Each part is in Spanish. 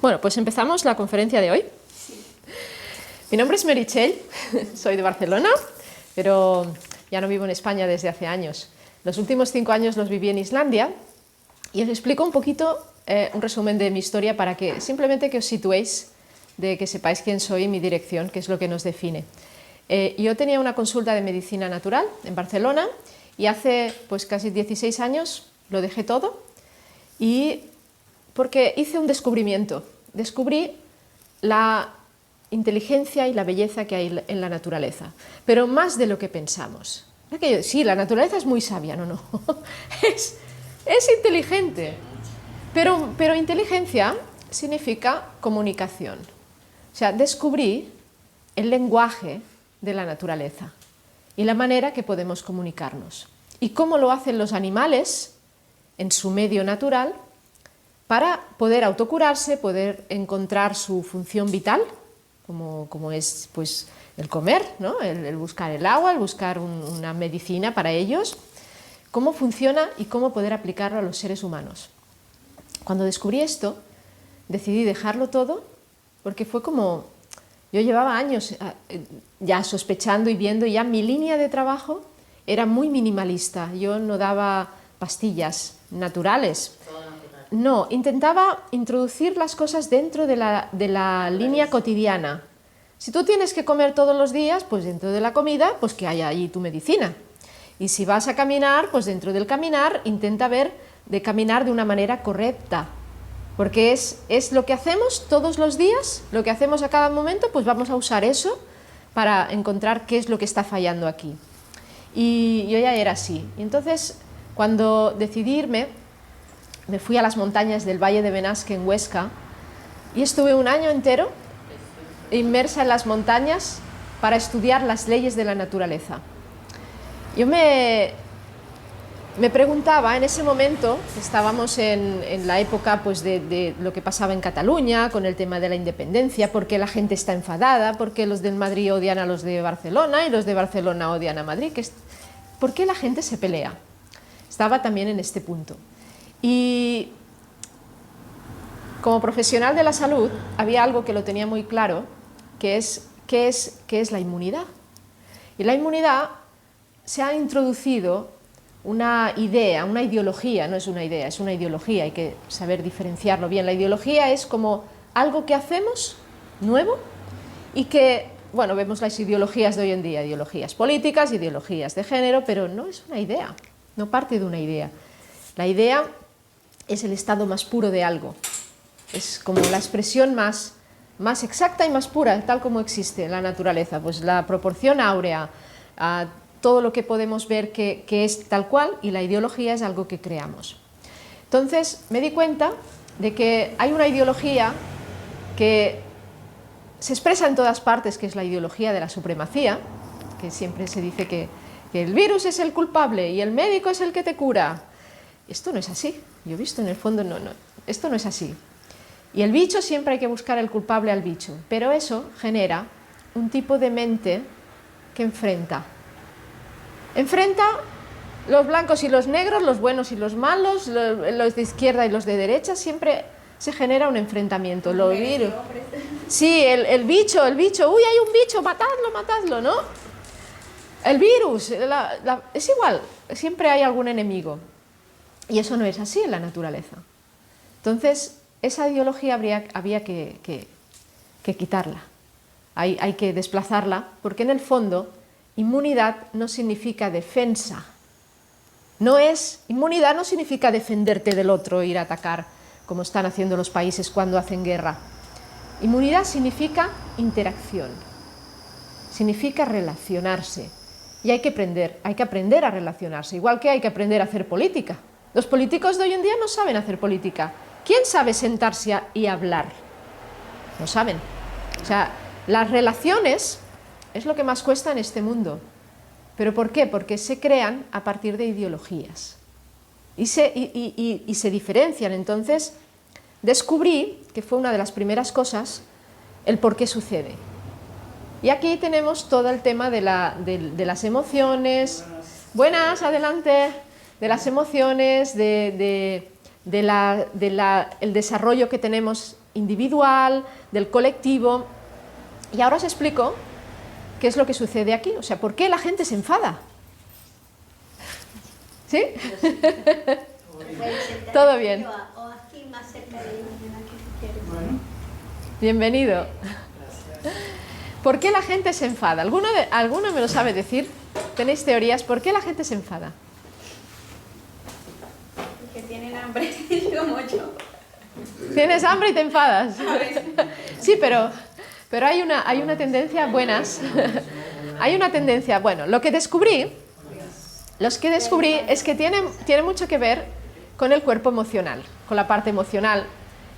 Bueno, pues empezamos la conferencia de hoy. Mi nombre es Meritxell, soy de Barcelona, pero ya no vivo en España desde hace años. Los últimos 5 años los viví en Islandia y os explico un poquito, un resumen de mi historia para que simplemente que os situéis, de que sepáis quién soy y mi dirección, que es lo que nos define. Yo tenía una consulta de medicina natural en Barcelona y hace pues casi 16 años lo dejé todo y porque hice un descubrimiento. Descubrí la inteligencia y la belleza que hay en la naturaleza, pero más de lo que pensamos. Sí, la naturaleza es muy sabia, no. es inteligente, pero inteligencia significa comunicación. O sea, descubrí el lenguaje de la naturaleza y la manera que podemos comunicarnos y cómo lo hacen los animales en su medio natural para poder autocurarse, poder encontrar su función vital, como es pues, el comer, ¿no? el buscar el agua, el buscar una medicina para ellos, cómo funciona y cómo poder aplicarlo a los seres humanos. Cuando descubrí esto, decidí dejarlo todo, porque fue como, yo llevaba años ya sospechando y viendo, y ya mi línea de trabajo era muy minimalista, yo no daba pastillas naturales. No, intentaba introducir las cosas dentro de la línea cotidiana. Si tú tienes que comer todos los días, pues dentro de la comida, pues que haya allí tu medicina. Y si vas a caminar, pues dentro del caminar, intenta ver de caminar de una manera correcta. Porque es lo que hacemos todos los días, lo que hacemos a cada momento, pues vamos a usar eso para encontrar qué es lo que está fallando aquí. Y yo ya era así. Y entonces, cuando decidí irme, me fui a las montañas del Valle de Benasque en Huesca y estuve un año entero inmersa en las montañas para estudiar las leyes de la naturaleza. Yo me preguntaba en ese momento, estábamos en la época pues, de lo que pasaba en Cataluña con el tema de la independencia, por qué la gente está enfadada, por qué los del Madrid odian a los de Barcelona y los de Barcelona odian a Madrid, por qué la gente se pelea. Estaba también en este punto. Y como profesional de la salud había algo que lo tenía muy claro, que es la inmunidad. Y la inmunidad se ha introducido una idea, una ideología, no es una idea, es una ideología, hay que saber diferenciarlo bien. La ideología es como algo que hacemos nuevo y que, bueno, vemos las ideologías de hoy en día, ideologías políticas, ideologías de género, pero no es una idea, no parte de una idea. La idea es el estado más puro de algo, es como la expresión más exacta y más pura, tal como existe en la naturaleza, pues la proporción áurea, a todo lo que podemos ver que es tal cual, y la ideología es algo que creamos. Entonces me di cuenta de que hay una ideología que se expresa en todas partes, que es la ideología de la supremacía, que siempre se dice que el virus es el culpable y el médico es el que te cura. Esto no es así. Yo he visto en el fondo, esto no es así. Y el bicho, siempre hay que buscar el culpable al bicho, pero eso genera un tipo de mente que enfrenta los blancos y los negros, los buenos y los malos, los de izquierda y los de derecha, siempre se genera un enfrentamiento. Sí, el bicho, uy, hay un bicho, matadlo, ¿no? El virus, es igual, siempre hay algún enemigo. Y eso no es así en la naturaleza. Entonces, esa ideología había que quitarla. Hay que desplazarla, porque en el fondo, inmunidad no significa defensa. Inmunidad no significa defenderte del otro, ir a atacar, como están haciendo los países cuando hacen guerra. Inmunidad significa interacción, significa relacionarse. Y hay que aprender a relacionarse, igual que hay que aprender a hacer política. Los políticos de hoy en día no saben hacer política. ¿Quién sabe sentarse y hablar? No saben. O sea, las relaciones es lo que más cuesta en este mundo. ¿Pero por qué? Porque se crean a partir de ideologías. Y se diferencian. Entonces, descubrí, que fue una de las primeras cosas, el por qué sucede. Y aquí tenemos todo el tema de las emociones. Buenas, adelante. De las emociones, el desarrollo que tenemos individual, del colectivo. Y ahora os explico qué es lo que sucede aquí, o sea, ¿por qué la gente se enfada? ¿Sí? Todo bien. Bienvenido. ¿Por qué la gente se enfada? ¿Alguno me lo sabe decir? ¿Tenéis teorías? ¿Por qué la gente se enfada? Porque tienen hambre, como yo. ¿Tienes hambre y te enfadas? Sí, pero hay una tendencia buenas. Hay una tendencia, bueno, lo que descubrí es que tiene mucho que ver con el cuerpo emocional, con la parte emocional,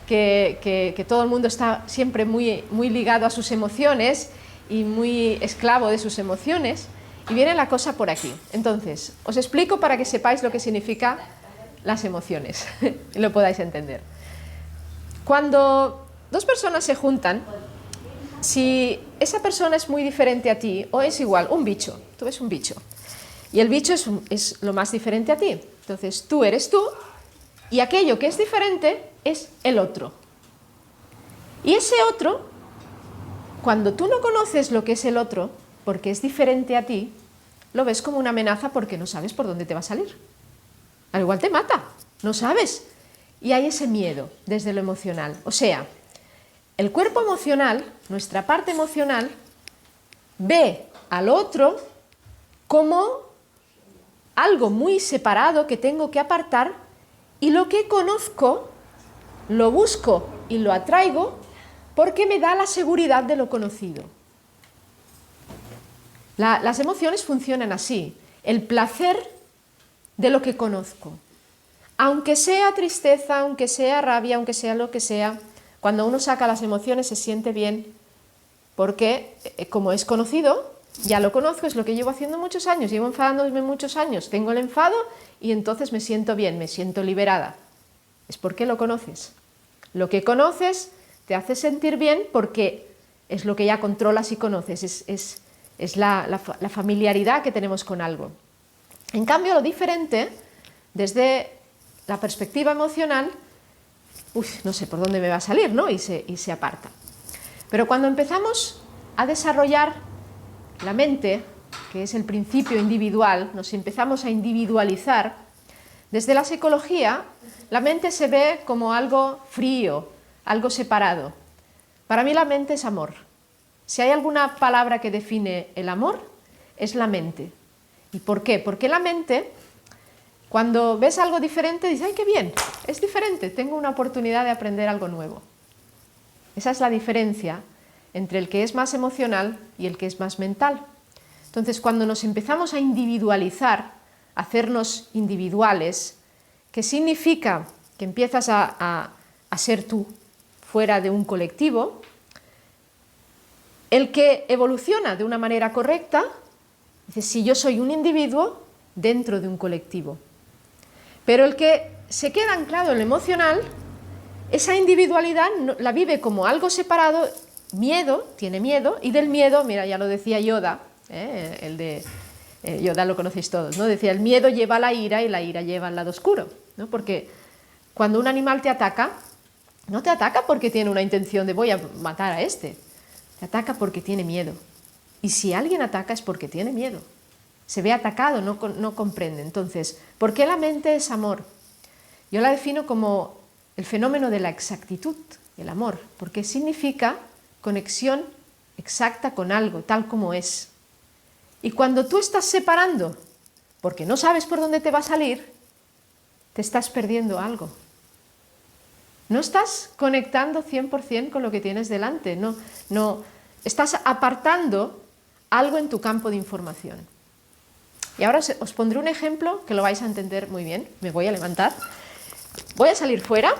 que todo el mundo está siempre muy ligado a sus emociones y muy esclavo de sus emociones, y viene la cosa por aquí. Entonces, os explico para que sepáis lo que significa las emociones y lo podáis entender. Cuando dos personas se juntan, si esa persona es muy diferente a ti o es igual, un bicho, tú ves un bicho, y el bicho es lo más diferente a ti, entonces tú eres tú y aquello que es diferente es el otro. Y ese otro, cuando tú no conoces lo que es el otro, porque es diferente a ti, lo ves como una amenaza porque no sabes por dónde te va a salir. Al igual te mata, no sabes. Y hay ese miedo desde lo emocional. O sea, el cuerpo emocional, nuestra parte emocional, ve al otro como algo muy separado que tengo que apartar, y lo que conozco lo busco y lo atraigo porque me da la seguridad de lo conocido. Las emociones funcionan así, el placer de lo que conozco. Aunque sea tristeza, aunque sea rabia, aunque sea lo que sea, cuando uno saca las emociones se siente bien porque, como es conocido, ya lo conozco, es lo que llevo haciendo muchos años, llevo enfadándome muchos años, tengo el enfado y entonces me siento bien, me siento liberada. Es porque lo conoces. Lo que conoces te hace sentir bien porque es lo que ya controlas y conoces, es la familiaridad que tenemos con algo. En cambio, lo diferente, desde la perspectiva emocional, no sé por dónde me va a salir, ¿no? Y se aparta. Pero cuando empezamos a desarrollar la mente, que es el principio individual, nos empezamos a individualizar, desde la psicología, la mente se ve como algo frío, algo separado. Para mí la mente es amor. Si hay alguna palabra que define el amor, es la mente. ¿Y por qué? Porque la mente, cuando ves algo diferente, dices, ¡ay, qué bien! Es diferente, tengo una oportunidad de aprender algo nuevo. Esa es la diferencia entre el que es más emocional y el que es más mental. Entonces, cuando nos empezamos a individualizar, a hacernos individuales, ¿qué significa? Que empiezas a ser tú, fuera de un colectivo. El que evoluciona de una manera correcta, dice, si yo soy un individuo dentro de un colectivo. Pero el que se queda anclado en lo emocional, esa individualidad la vive como algo separado, miedo, tiene miedo, y del miedo, mira, ya lo decía Yoda, Yoda lo conocéis todos, ¿no? Decía, el miedo lleva a la ira y la ira lleva al lado oscuro, ¿no? Porque cuando un animal te ataca, no te ataca porque tiene una intención de voy a matar a este, te ataca porque tiene miedo. Y si alguien ataca es porque tiene miedo. Se ve atacado, no comprende. Entonces, ¿por qué la mente es amor? Yo la defino como el fenómeno de la exactitud, el amor, porque significa conexión exacta con algo, tal como es. Y cuando tú estás separando, porque no sabes por dónde te va a salir, te estás perdiendo algo. No estás conectando 100% con lo que tienes delante, no, estás apartando algo en tu campo de información. Y ahora os pondré un ejemplo que lo vais a entender muy bien. Me voy a levantar. Voy a salir fuera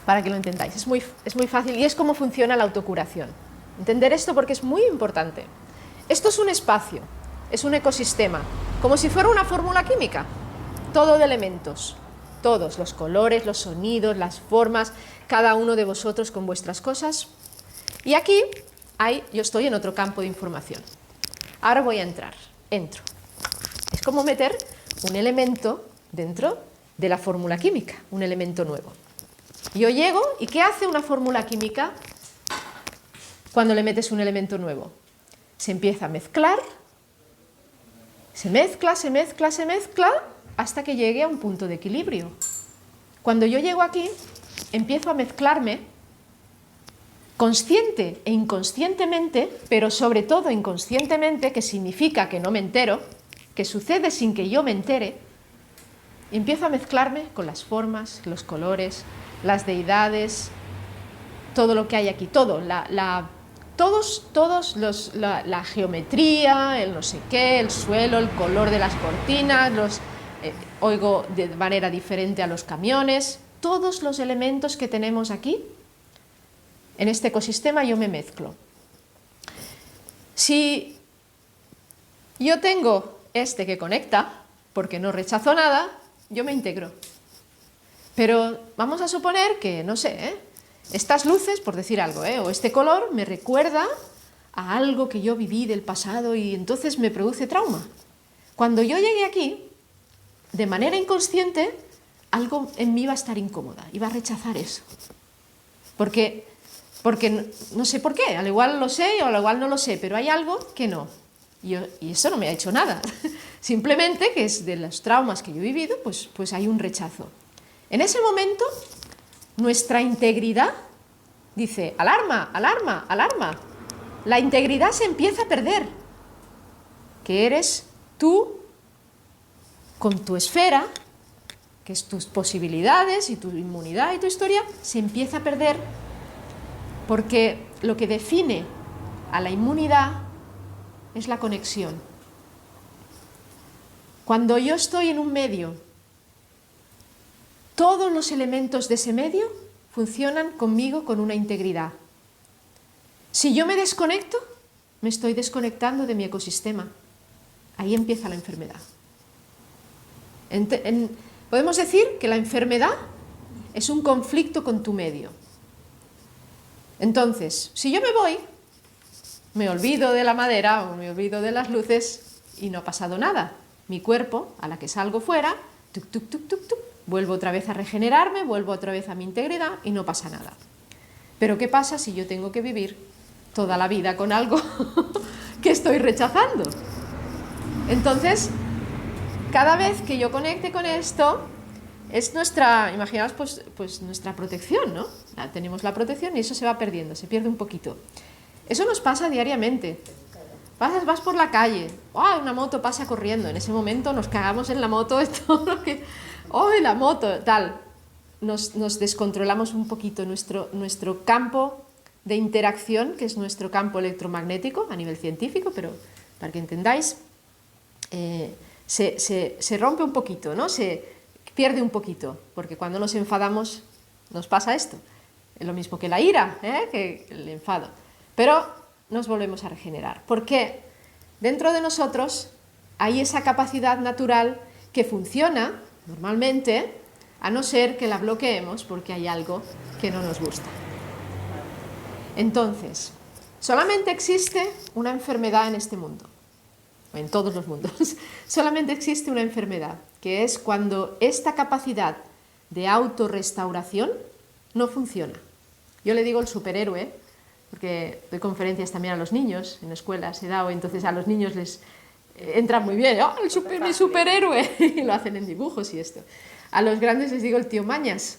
para que lo entendáis. Es muy fácil y es cómo funciona la autocuración. Entender esto porque es muy importante. Esto es un espacio, es un ecosistema, como si fuera una fórmula química. Todo de elementos. Todos, los colores, los sonidos, las formas, cada uno de vosotros con vuestras cosas. Y aquí yo estoy en otro campo de información. Ahora voy a entrar. Entro. Es como meter un elemento dentro de la fórmula química, un elemento nuevo. Yo llego, ¿y qué hace una fórmula química cuando le metes un elemento nuevo? Se empieza a mezclar, se mezcla, se mezcla, se mezcla, hasta que llegue a un punto de equilibrio. Cuando yo llego aquí, empiezo a mezclarme consciente e inconscientemente, pero sobre todo inconscientemente, que significa que no me entero, que sucede sin que yo me entere, y empiezo a mezclarme con las formas, los colores, las deidades, todo lo que hay aquí, todo, la geometría, el no sé qué, el suelo, el color de las cortinas, oigo de manera diferente a los camiones, todos los elementos que tenemos aquí, en este ecosistema yo me mezclo. Si yo tengo este que conecta, porque no rechazo nada, yo me integro. Pero vamos a suponer que, no sé, estas luces, por decir algo, o este color me recuerda a algo que yo viví del pasado y entonces me produce trauma. Cuando yo llegue aquí, de manera inconsciente, algo en mí va a estar incómoda y va a rechazar eso. Porque no sé por qué, al igual lo sé o al igual no lo sé, pero hay algo que no. Y eso no me ha hecho nada. Simplemente que es de los traumas que yo he vivido, pues hay un rechazo. En ese momento, nuestra integridad dice, alarma, alarma, alarma. La integridad se empieza a perder, que eres tú con tu esfera, que es tus posibilidades y tu inmunidad y tu historia, se empieza a perder porque lo que define a la inmunidad es la conexión. Cuando yo estoy en un medio, todos los elementos de ese medio funcionan conmigo con una integridad. Si yo me desconecto, me estoy desconectando de mi ecosistema. Ahí empieza la enfermedad. Podemos decir que la enfermedad es un conflicto con tu medio. Entonces, si yo me voy, me olvido de la madera o me olvido de las luces y no ha pasado nada. Mi cuerpo, a la que salgo fuera, tuc, tuc, tuc, tuc, tuc, vuelvo otra vez a regenerarme, vuelvo otra vez a mi integridad y no pasa nada. Pero ¿qué pasa si yo tengo que vivir toda la vida con algo que estoy rechazando? Entonces, cada vez que yo conecte con esto, es nuestra, imaginaos, pues nuestra protección, ¿no? Tenemos la protección y eso se va perdiendo, se pierde un poquito. Eso nos pasa diariamente. Vas por la calle, una moto pasa corriendo, en ese momento nos cagamos en la moto, la moto, tal. Nos descontrolamos un poquito nuestro campo de interacción, que es nuestro campo electromagnético a nivel científico, pero para que entendáis, se rompe un poquito, ¿no? Se pierde un poquito, porque cuando nos enfadamos nos pasa esto. Es lo mismo que la ira, que el enfado. Pero nos volvemos a regenerar, porque dentro de nosotros hay esa capacidad natural que funciona normalmente, a no ser que la bloqueemos porque hay algo que no nos gusta. Entonces, solamente existe una enfermedad en este mundo, en todos los mundos, solamente existe una enfermedad, que es cuando esta capacidad de autorrestauración no funciona. Yo le digo el superhéroe, porque doy conferencias también a los niños, en escuelas he dado, entonces a los niños les entra muy bien, mi superhéroe, y lo hacen en dibujos y esto. A los grandes les digo el tío Mañas.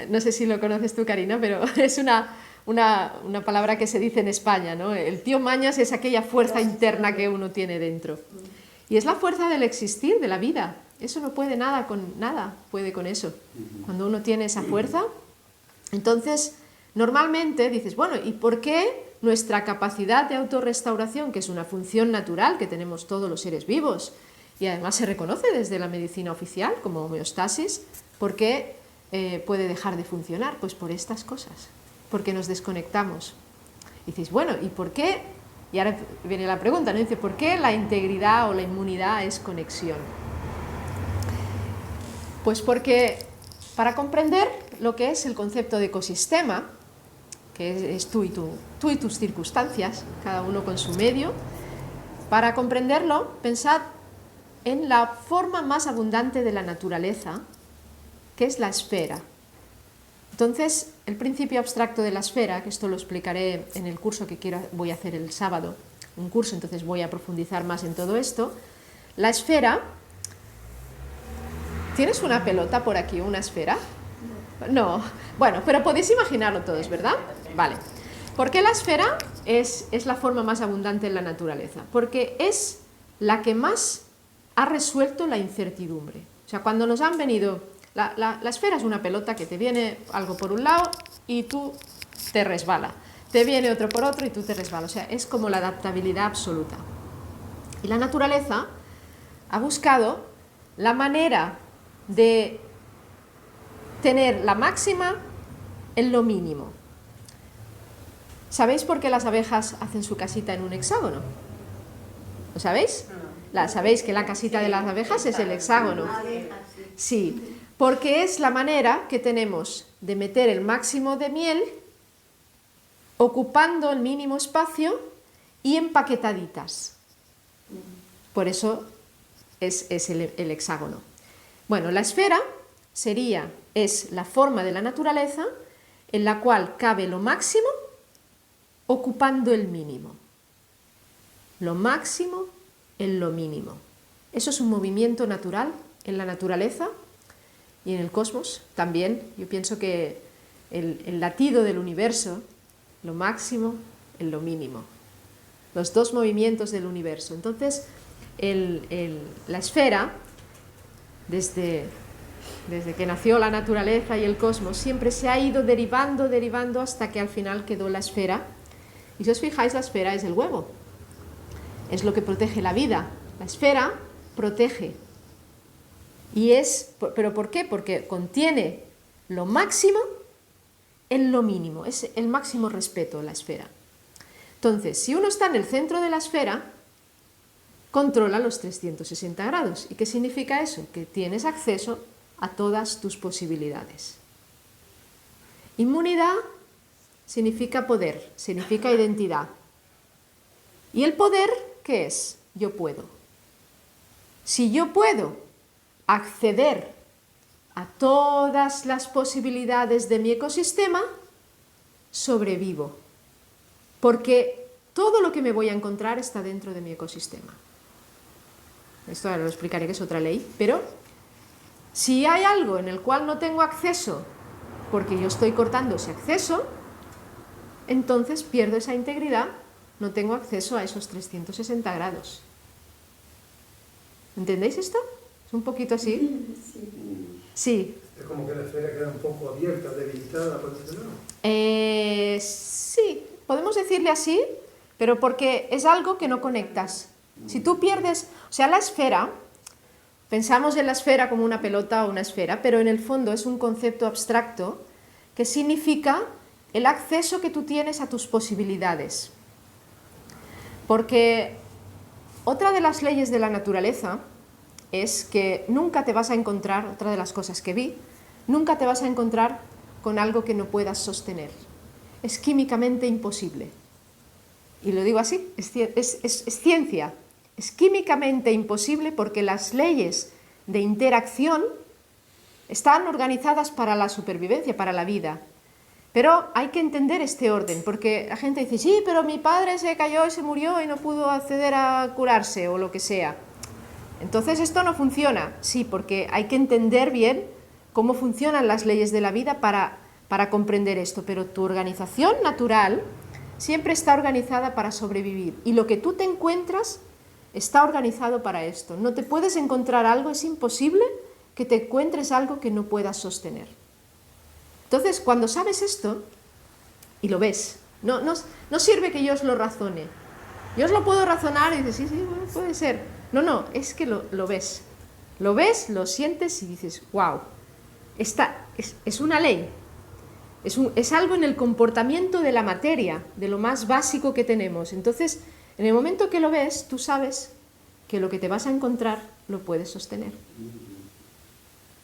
No sé si lo conoces tú, Karina, pero es una palabra que se dice en España, ¿no? El tío Mañas es aquella fuerza interna que uno tiene dentro. Y es la fuerza del existir, de la vida. Eso no puede nada puede con eso. Cuando uno tiene esa fuerza, entonces normalmente dices, bueno, ¿y por qué nuestra capacidad de autorrestauración, que es una función natural que tenemos todos los seres vivos, y además se reconoce desde la medicina oficial como homeostasis, ¿por qué puede dejar de funcionar? Pues por estas cosas, porque nos desconectamos. Y dices, bueno, ¿y por qué? Y ahora viene la pregunta, ¿no? Dice, ¿por qué la integridad o la inmunidad es conexión? Pues porque para comprender lo que es el concepto de ecosistema, que es tú y tus circunstancias, cada uno con su medio, para comprenderlo, pensad en la forma más abundante de la naturaleza, que es la esfera. Entonces, el principio abstracto de la esfera, que esto lo explicaré en el curso que voy a hacer el sábado, un curso, entonces voy a profundizar más en todo esto. La esfera, ¿tienes una pelota por aquí, una esfera? No, bueno, pero podéis imaginarlo todos, ¿verdad? Vale. ¿Por qué la esfera es la forma más abundante en la naturaleza? Porque es la que más ha resuelto la incertidumbre. O sea, cuando nos han venido... La esfera es una pelota que te viene algo por un lado y tú te resbala. Te viene otro por otro y tú te resbalas. O sea, es como la adaptabilidad absoluta. Y la naturaleza ha buscado la manera de tener la máxima en lo mínimo. ¿Sabéis por qué las abejas hacen su casita en un hexágono? ¿Lo sabéis? ¿Sabéis que la casita de las abejas es el hexágono? Sí, porque es la manera que tenemos de meter el máximo de miel ocupando el mínimo espacio y empaquetaditas. Por eso es el hexágono. Bueno, la esfera es la forma de la naturaleza en la cual cabe lo máximo ocupando el mínimo. Lo máximo en lo mínimo. Eso es un movimiento natural en la naturaleza y en el cosmos también. Yo pienso que el latido del universo, lo máximo en lo mínimo. Los dos movimientos del universo. Entonces, la esfera, desde que nació la naturaleza y el cosmos, siempre se ha ido derivando hasta que al final quedó la esfera. Y si os fijáis, la esfera es el huevo. Es lo que protege la vida. La esfera protege. ¿Pero por qué? Porque contiene lo máximo en lo mínimo. Es el máximo respeto, la esfera. Entonces, si uno está en el centro de la esfera, controla los 360 grados. ¿Y qué significa eso? Que tienes acceso a todas tus posibilidades. Inmunidad significa poder, significa identidad. ¿Y el poder qué es? Yo puedo. Si yo puedo acceder a todas las posibilidades de mi ecosistema, sobrevivo. Porque todo lo que me voy a encontrar está dentro de mi ecosistema. Esto ahora lo explicaré, que es otra ley, pero si hay algo en el cual no tengo acceso, porque yo estoy cortando ese acceso, entonces pierdo esa integridad, no tengo acceso a esos 360 grados. ¿Entendéis esto? ¿Es un poquito así? Sí. Es como que la esfera queda un poco abierta, debilitada, por ese lado. Sí, podemos decirle así, pero porque es algo que no conectas. Si tú pierdes, o sea, la esfera, pensamos en la esfera como una pelota o una esfera, pero en el fondo es un concepto abstracto que significa el acceso que tú tienes a tus posibilidades. Porque otra de las leyes de la naturaleza es que nunca te vas a encontrar, otra de las cosas que vi, nunca te vas a encontrar con algo que no puedas sostener. Es químicamente imposible. Y lo digo así, es ciencia. Es químicamente imposible porque las leyes de interacción están organizadas para la supervivencia, para la vida. Pero hay que entender este orden, porque la gente dice, sí, pero mi padre se cayó y se murió y no pudo acceder a curarse o lo que sea. Entonces esto no funciona. Sí, porque hay que entender bien cómo funcionan las leyes de la vida para comprender esto. Pero tu organización natural siempre está organizada para sobrevivir. Y lo que tú te encuentras está organizado para esto. No te puedes encontrar algo, es imposible que te encuentres algo que no puedas sostener. Entonces, cuando sabes esto, y lo ves, no sirve que yo os lo razone. Yo os lo puedo razonar y dices, sí, bueno, puede ser. No, es que lo ves. Lo ves, lo sientes y dices, wow, es una ley. Es algo en el comportamiento de la materia, de lo más básico que tenemos. Entonces, en el momento que lo ves, tú sabes que lo que te vas a encontrar lo puedes sostener.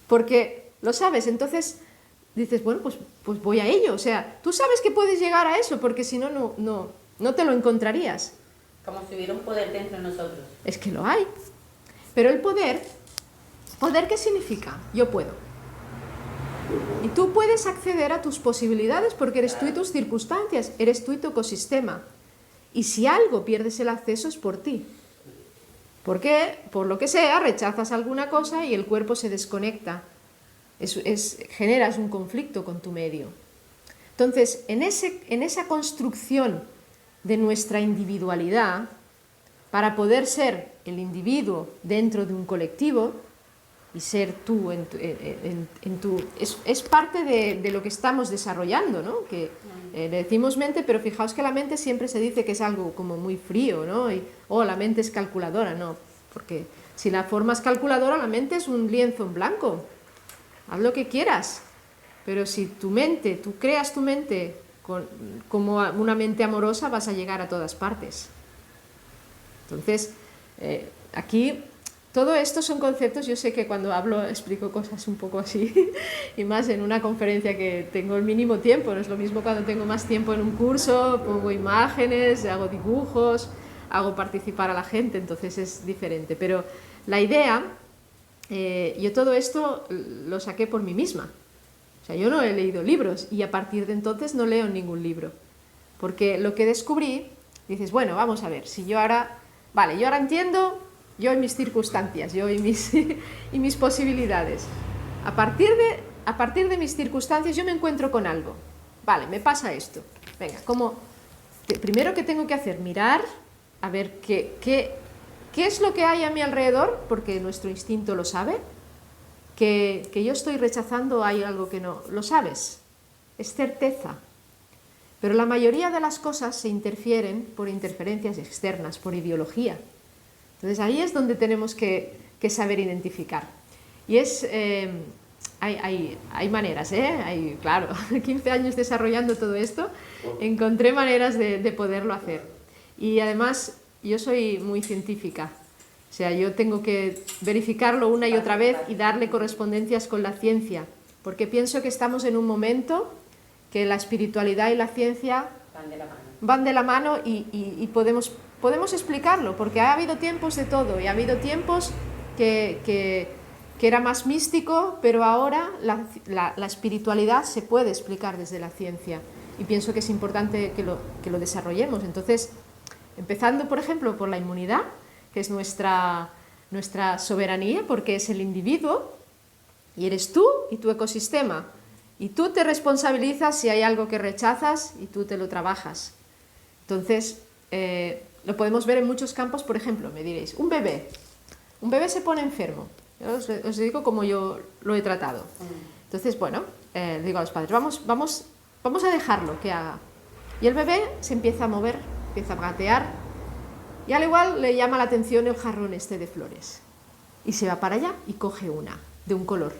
Porque lo sabes, entonces dices, bueno, pues voy a ello. O sea, tú sabes que puedes llegar a eso, porque si no, no te lo encontrarías. Como si hubiera un poder dentro de nosotros. Es que lo hay. Pero el poder ¿qué significa? Yo puedo. Y tú puedes acceder a tus posibilidades porque eres tú y tus circunstancias, eres tú y tu ecosistema. Y si algo pierdes el acceso es por ti. Porque, por lo que sea, rechazas alguna cosa y el cuerpo se desconecta. Generas un conflicto con tu medio. Entonces, en esa construcción de nuestra individualidad, para poder ser el individuo dentro de un colectivo y ser tú es parte de lo que estamos desarrollando, ¿no? Que le decimos mente, pero fijaos que la mente siempre se dice que es algo como muy frío, ¿no? La mente es calculadora, no, porque si la forma es calculadora, la mente es un lienzo en blanco, haz lo que quieras, pero si tú creas tu mente como una mente amorosa, vas a llegar a todas partes. Entonces, aquí, todo esto son conceptos, yo sé que cuando hablo explico cosas un poco así, y más en una conferencia que tengo el mínimo tiempo, no es lo mismo cuando tengo más tiempo en un curso, pongo imágenes, hago dibujos, hago participar a la gente, entonces es diferente. Pero la idea, yo todo esto lo saqué por mí misma. O sea, yo no he leído libros y a partir de entonces no leo ningún libro. Porque lo que descubrí, dices, bueno, vamos a ver, si yo ahora... Vale, yo ahora entiendo yo y mis circunstancias, yo y mis posibilidades. A partir de mis circunstancias yo me encuentro con algo. Vale, me pasa esto. Venga, primero que tengo que hacer, mirar, a ver qué es lo que hay a mi alrededor, porque nuestro instinto lo sabe, que yo estoy rechazando, hay algo que no. Lo sabes, es certeza. Pero la mayoría de las cosas se interfieren por interferencias externas, por ideología. Entonces ahí es donde tenemos que saber identificar. Y hay maneras, claro, 15 años desarrollando todo esto, encontré maneras de poderlo hacer. Y además yo soy muy científica, o sea, yo tengo que verificarlo una y otra vez y darle correspondencias con la ciencia, porque pienso que estamos en un momento que la espiritualidad y la ciencia van de la mano y podemos explicarlo, porque ha habido tiempos de todo, y ha habido tiempos que era más místico, pero ahora la espiritualidad se puede explicar desde la ciencia, y pienso que es importante que lo desarrollemos. Entonces, empezando, por ejemplo, por la inmunidad, que es nuestra soberanía, porque es el individuo, y eres tú y tu ecosistema. Y tú te responsabilizas si hay algo que rechazas y tú te lo trabajas. Entonces, lo podemos ver en muchos campos. Por ejemplo, me diréis, un bebé se pone enfermo. Yo os digo cómo yo lo he tratado. Entonces, bueno, digo a los padres, vamos a dejarlo que haga. Y el bebé se empieza a mover, empieza a gatear, y al igual le llama la atención el jarrón este de flores. Y se va para allá y coge una, de un color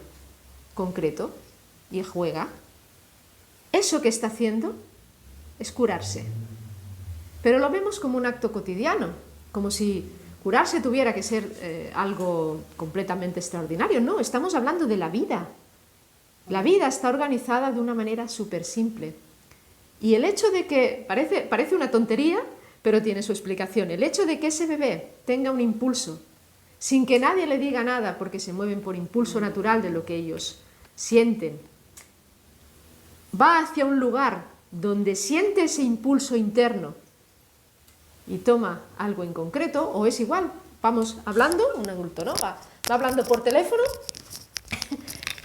concreto, y juega. Eso que está haciendo es curarse. Pero lo vemos como un acto cotidiano, como si curarse tuviera que ser algo completamente extraordinario. No, estamos hablando de la vida. La vida está organizada de una manera súper simple. Y el hecho de que, parece una tontería, pero tiene su explicación. El hecho de que ese bebé tenga un impulso, sin que nadie le diga nada, porque se mueven por impulso natural de lo que ellos sienten, va hacia un lugar donde siente ese impulso interno y toma algo en concreto, o es igual, vamos hablando, un adulto, ¿no? Va hablando por teléfono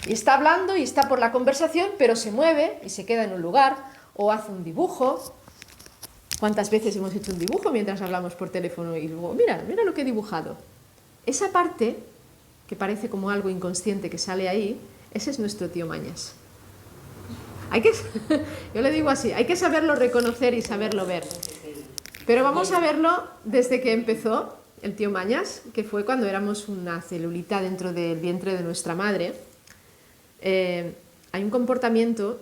y está hablando y está por la conversación, pero se mueve y se queda en un lugar, o hace un dibujo. ¿Cuántas veces hemos hecho un dibujo mientras hablamos por teléfono y luego, mira lo que he dibujado? Esa parte, que parece como algo inconsciente que sale ahí, ese es nuestro tío Mañas. Yo le digo así, hay que saberlo reconocer y saberlo ver. Pero vamos a verlo desde que empezó el tío Mañas, que fue cuando éramos una celulita dentro del vientre de nuestra madre. Hay un comportamiento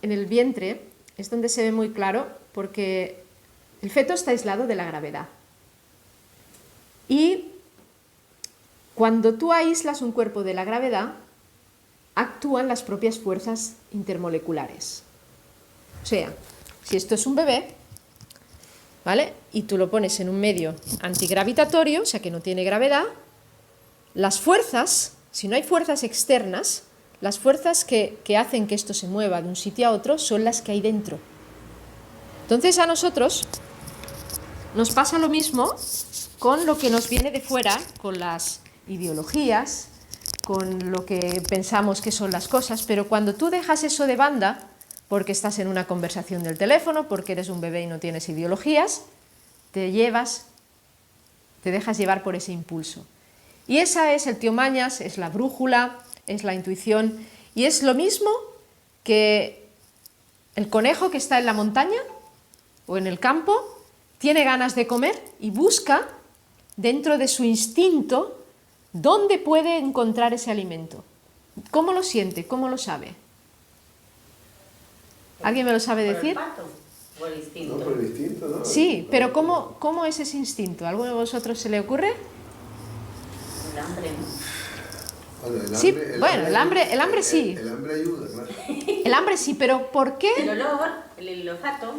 en el vientre, es donde se ve muy claro, porque el feto está aislado de la gravedad. Y cuando tú aíslas un cuerpo de la gravedad, actúan las propias fuerzas intermoleculares. O sea, si esto es un bebé, ¿vale? Y tú lo pones en un medio antigravitatorio, o sea que no tiene gravedad, las fuerzas, si no hay fuerzas externas, las fuerzas que hacen que esto se mueva de un sitio a otro son las que hay dentro. Entonces a nosotros nos pasa lo mismo con lo que nos viene de fuera, con las ideologías, con lo que pensamos que son las cosas, pero cuando tú dejas eso de banda, porque estás en una conversación del teléfono, porque eres un bebé y no tienes ideologías, te dejas llevar por ese impulso. Y esa es el tío Mañas, es la brújula, es la intuición, y es lo mismo que el conejo que está en la montaña o en el campo, tiene ganas de comer y busca dentro de su instinto dónde puede encontrar ese alimento. ¿Cómo lo siente? ¿Cómo lo sabe? ¿Alguien me lo sabe decir? ¿Por el pato o el instinto? No, por el instinto, ¿no? Sí, pero ¿cómo es ese instinto? ¿A alguno de vosotros se le ocurre? El hambre, ¿no? Bueno, Sí, bueno, el hambre sí. El hambre ayuda, claro. El hambre sí, pero ¿por qué? El olor, el olfato.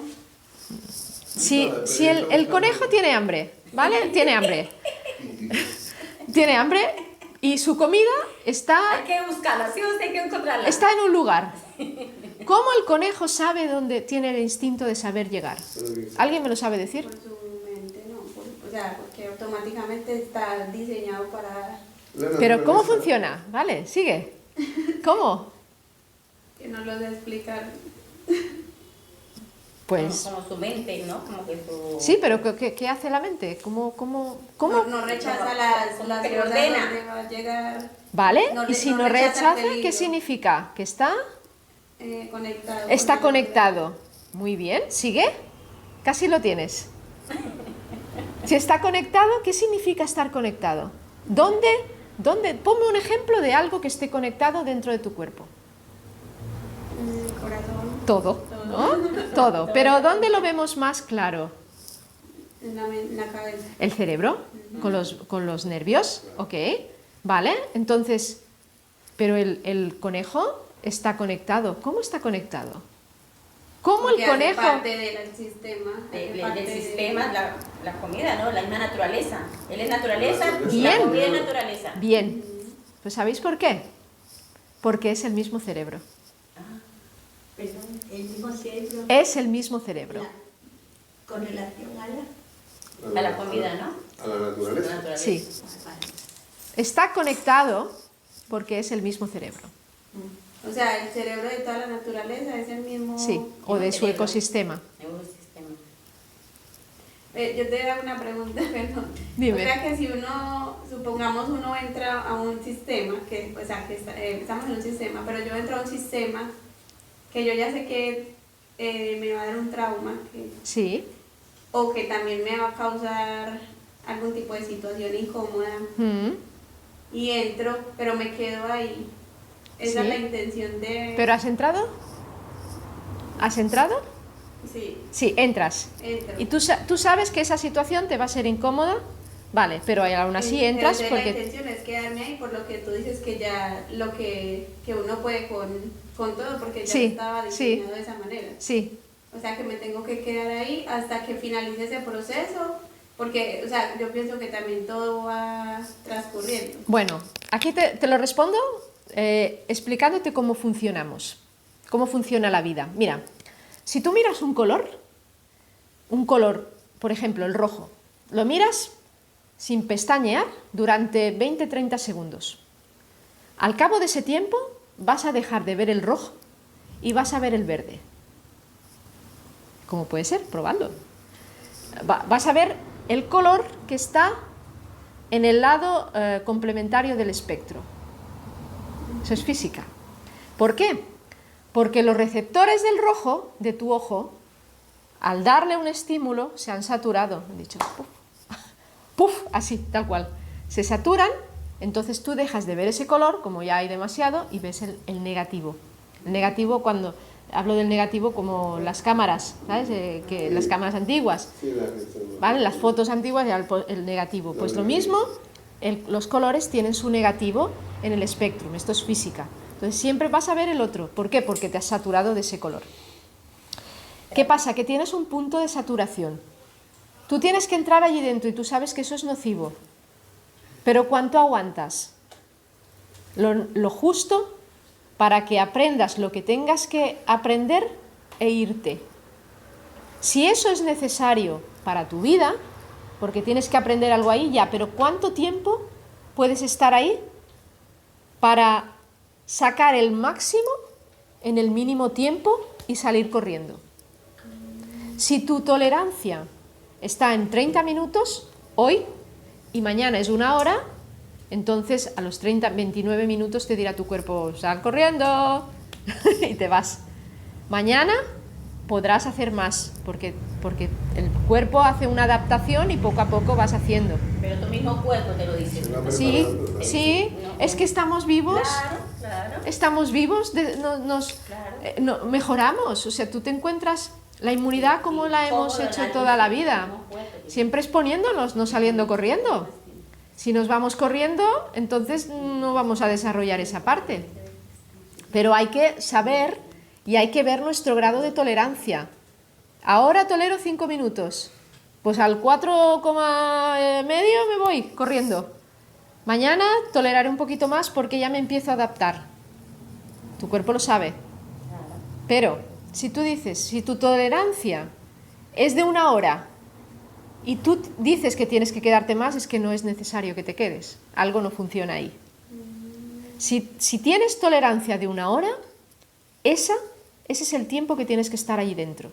Si el conejo tiene hambre, ¿vale? Tiene hambre. Tiene hambre y su comida Hay que buscarla, sí o sí hay que encontrarla. está en un lugar. ¿Cómo el conejo sabe dónde tiene el instinto de saber llegar? ¿Alguien me lo sabe decir? Por su mente, no. O sea, porque automáticamente está diseñado para Pero ¿cómo funciona? ¿Vale? Sigue. ¿Cómo? que no lo sé explicar. Pues Como su mente, ¿no? Como que su... sí, pero ¿qué hace la mente? ¿Cómo? No rechaza las que cosas ordena. donde va a llegar ¿Vale? No Y si no no rechaza el rechaza, ¿qué peligro. significa? ¿Que está? Conectado. Está con conectado. Muy bien. ¿Sigue? Casi lo tienes. Si está conectado, ¿qué significa estar conectado? ¿Dónde? Ponme un ejemplo de algo que esté conectado dentro de tu cuerpo. el corazón, Todo, ¿no? Todo. Pero ¿dónde lo vemos más claro? en la cabeza. El cerebro, con los nervios, ¿ok? ¿Vale? Entonces, pero el conejo está conectado. ¿Cómo está conectado? ¿Cómo Porque el hace conejo? parte del sistema. Del sistema, la comida, ¿no? La misma naturaleza. Él es naturaleza y Bien. la comida es naturaleza. Bien. ¿Pues sabéis por qué? Porque es el mismo cerebro. Perdón, el mismo cerebro Es el mismo cerebro. con relación a la... A la comida, ¿no? A la naturaleza. La naturaleza. Sí. Está conectado porque es el mismo cerebro. O sea, el cerebro de toda la naturaleza es el mismo. Sí, o de su cerebro. ecosistema. Ecosistema. Yo te hago una pregunta, perdón. Dime. O sea, que si supongamos uno entra a un sistema, estamos en un sistema, pero yo entro a un sistema que yo ya sé que me va a dar un trauma, Sí. o que también me va a causar algún tipo de situación incómoda, Mm. y entro, pero me quedo ahí. Esa Sí. es la intención de... ¿Pero has entrado? ¿Has entrado? Sí, Sí, entras. entro. ¿Y tú sabes que esa situación te va a ser incómoda? Vale, pero aún así entras Pero la porque... intención es quedarme ahí, por lo que tú dices que ya lo que uno puede con todo, porque ya Sí, estaba diseñado de esa manera. Sí, O sea, que me tengo que quedar ahí hasta que finalice ese proceso, porque, o sea, yo pienso que también todo va transcurriendo. bueno, aquí te lo respondo explicándote cómo funcionamos, cómo funciona la vida. Mira, si tú miras un color, por ejemplo, el rojo, lo miras sin pestañear durante 20-30 segundos. Al cabo de ese tiempo vas a dejar de ver el rojo y vas a ver el verde. ¿Cómo puede ser? Probadlo. Vas a ver el color que está en el lado complementario del espectro. Eso es física. ¿Por qué? Porque los receptores del rojo de tu ojo, al darle un estímulo, se han saturado. Han dicho, puf, puf, así, tal cual. Se saturan, entonces tú dejas de ver ese color, como ya hay demasiado, y ves el negativo. El negativo, cuando hablo del negativo, como las cámaras, ¿sabes? Que las cámaras antiguas, Sí, ¿vale? Las fotos antiguas y el negativo. Pues lo mismo, los colores tienen su negativo en el espectro, esto es física. Entonces siempre vas a ver el otro. ¿Por qué? Porque te has saturado de ese color. ¿Qué pasa? Que tienes un punto de saturación. Tú tienes que entrar allí dentro y tú sabes que eso es nocivo. Pero ¿cuánto aguantas? Lo justo para que aprendas lo que tengas que aprender e irte. Si eso es necesario para tu vida, porque tienes que aprender algo ahí, ya, pero ¿cuánto tiempo puedes estar ahí para sacar el máximo en el mínimo tiempo y salir corriendo? Si tu tolerancia está en 30 minutos hoy y mañana es 1 hora, entonces a los 29 minutos te dirá tu cuerpo, sal corriendo y te vas. Mañana podrás hacer más, porque el cuerpo hace una adaptación y poco a poco vas haciendo. Pero tu mismo cuerpo te lo dice. Sí, sí, No. es que estamos vivos, Claro. estamos vivos, mejoramos, o sea, tú te encuentras la inmunidad como la hemos hecho toda la vida, siempre exponiéndonos, no saliendo corriendo. Si nos vamos corriendo, entonces no vamos a desarrollar esa parte. Pero hay que saber y hay que ver nuestro grado de tolerancia. Ahora tolero 5 minutos, pues al 4,5 me voy corriendo. Mañana toleraré un poquito más porque ya me empiezo a adaptar. Tu cuerpo lo sabe. Pero si tú dices, si tu tolerancia es de 1 hora y tú dices que tienes que quedarte más, es que no es necesario que te quedes. Algo no funciona ahí. Si tienes tolerancia de 1 hora, ese es el tiempo que tienes que estar ahí dentro.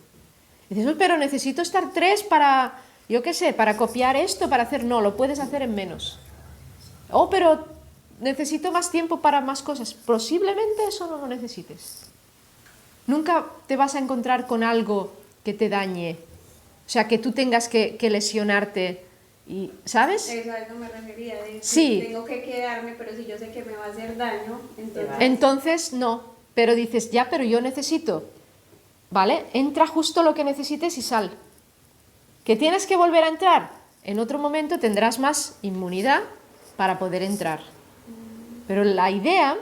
Y dices, pero necesito estar 3 para, yo qué sé, para copiar esto, para hacer... No, lo puedes hacer en menos. Oh, pero necesito más tiempo para más cosas. Posiblemente eso no lo necesites. Nunca te vas a encontrar con algo que te dañe. O sea, que tú tengas que lesionarte, y, ¿sabes? Eso a eso me refería. Sí. Tengo que quedarme, pero si yo sé que me va a hacer daño, Entonces no. Pero dices, ya, pero yo necesito. ¿Vale? Entra justo lo que necesites y sal. ¿Que tienes que volver a entrar? En otro momento tendrás más inmunidad para poder entrar. Pero la idea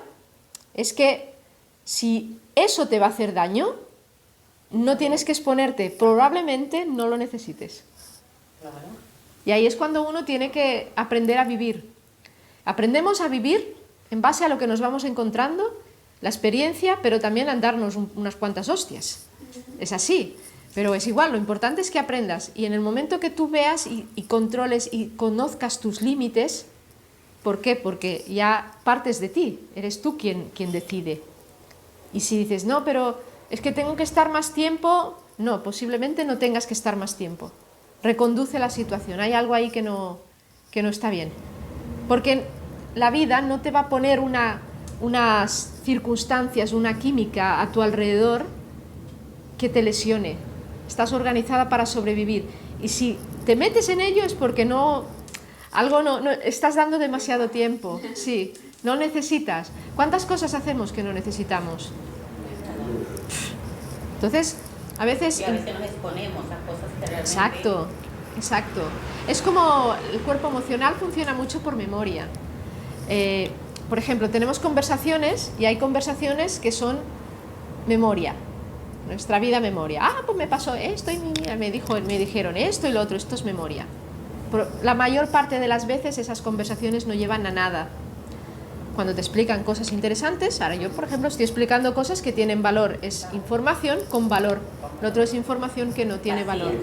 es que si eso te va a hacer daño, no tienes que exponerte, probablemente no lo necesites. Claro. Y ahí es cuando uno tiene que aprender a vivir. Aprendemos a vivir en base a lo que nos vamos encontrando, la experiencia, pero también a darnos unas cuantas hostias. Es así, pero es igual, lo importante es que aprendas. Y en el momento que tú veas y controles y conozcas tus límites, ¿por qué? Porque ya partes de ti, eres tú quien decide. Y si dices, no, pero es que tengo que estar más tiempo, no, posiblemente no tengas que estar más tiempo. Reconduce la situación, hay algo ahí que no está bien. Porque la vida no te va a poner unas circunstancias, una química a tu alrededor que te lesione. Estás organizada para sobrevivir. Y si te metes en ello es porque no estás dando demasiado tiempo. Sí, no necesitas. ¿Cuántas cosas hacemos que no necesitamos? Entonces, a veces... Y a veces nos exponemos a cosas que realmente... Exacto, exacto. Es como el cuerpo emocional funciona mucho por memoria. Por ejemplo, tenemos conversaciones y hay conversaciones que son memoria. Nuestra vida memoria. Ah, pues me pasó esto y me dijeron esto y lo otro. Esto es memoria. Pero la mayor parte de las veces esas conversaciones no llevan a nada. Cuando te explican cosas interesantes, ahora yo, por ejemplo, estoy explicando cosas que tienen valor. Es información con valor. Lo otro es información que no tiene valor.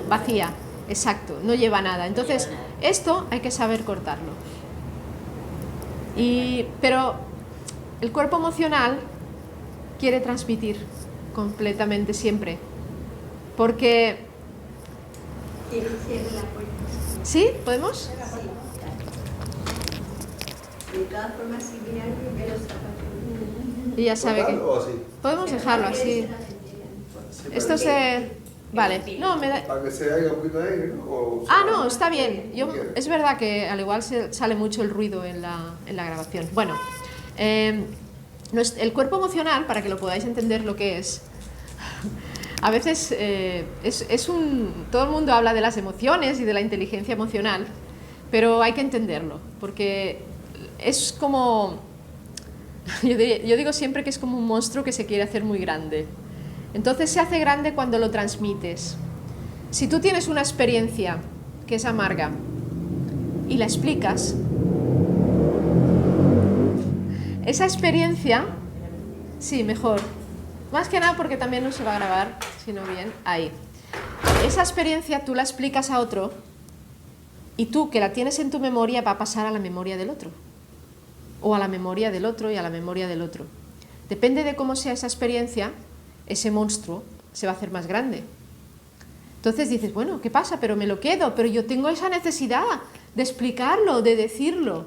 Vacía. Exacto. No lleva a nada. Entonces, esto hay que saber cortarlo. Pero el cuerpo emocional quiere transmitir completamente siempre. Porque... Quiero cierre la puerta. ¿Sí? ¿Podemos? De todas formas, si viene alguien, ve los zapatos. Y ya sabe que... ¿O así? Podemos dejarlo así. Esto se... Vale. No, me da... Para que se haga un poquito de aire, ¿no? No, está bien. Es verdad que al igual sale mucho el ruido en la grabación. Bueno, el cuerpo emocional, para que lo podáis entender lo que es, a veces todo el mundo habla de las emociones y de la inteligencia emocional, pero hay que entenderlo, porque es como... Yo digo siempre que es como un monstruo que se quiere hacer muy grande. Entonces se hace grande cuando lo transmites. Si tú tienes una experiencia que es amarga y la explicas, esa experiencia Sí, mejor. Más que nada porque también no se va a grabar, sino bien, ahí. Esa experiencia tú la explicas a otro y tú, que la tienes en tu memoria, va a pasar a la memoria del otro. O a la memoria del otro y a la memoria del otro. Depende de cómo sea esa experiencia, ese monstruo se va a hacer más grande. Entonces dices, bueno, ¿qué pasa? Pero me lo quedo, pero yo tengo esa necesidad de explicarlo, de decirlo.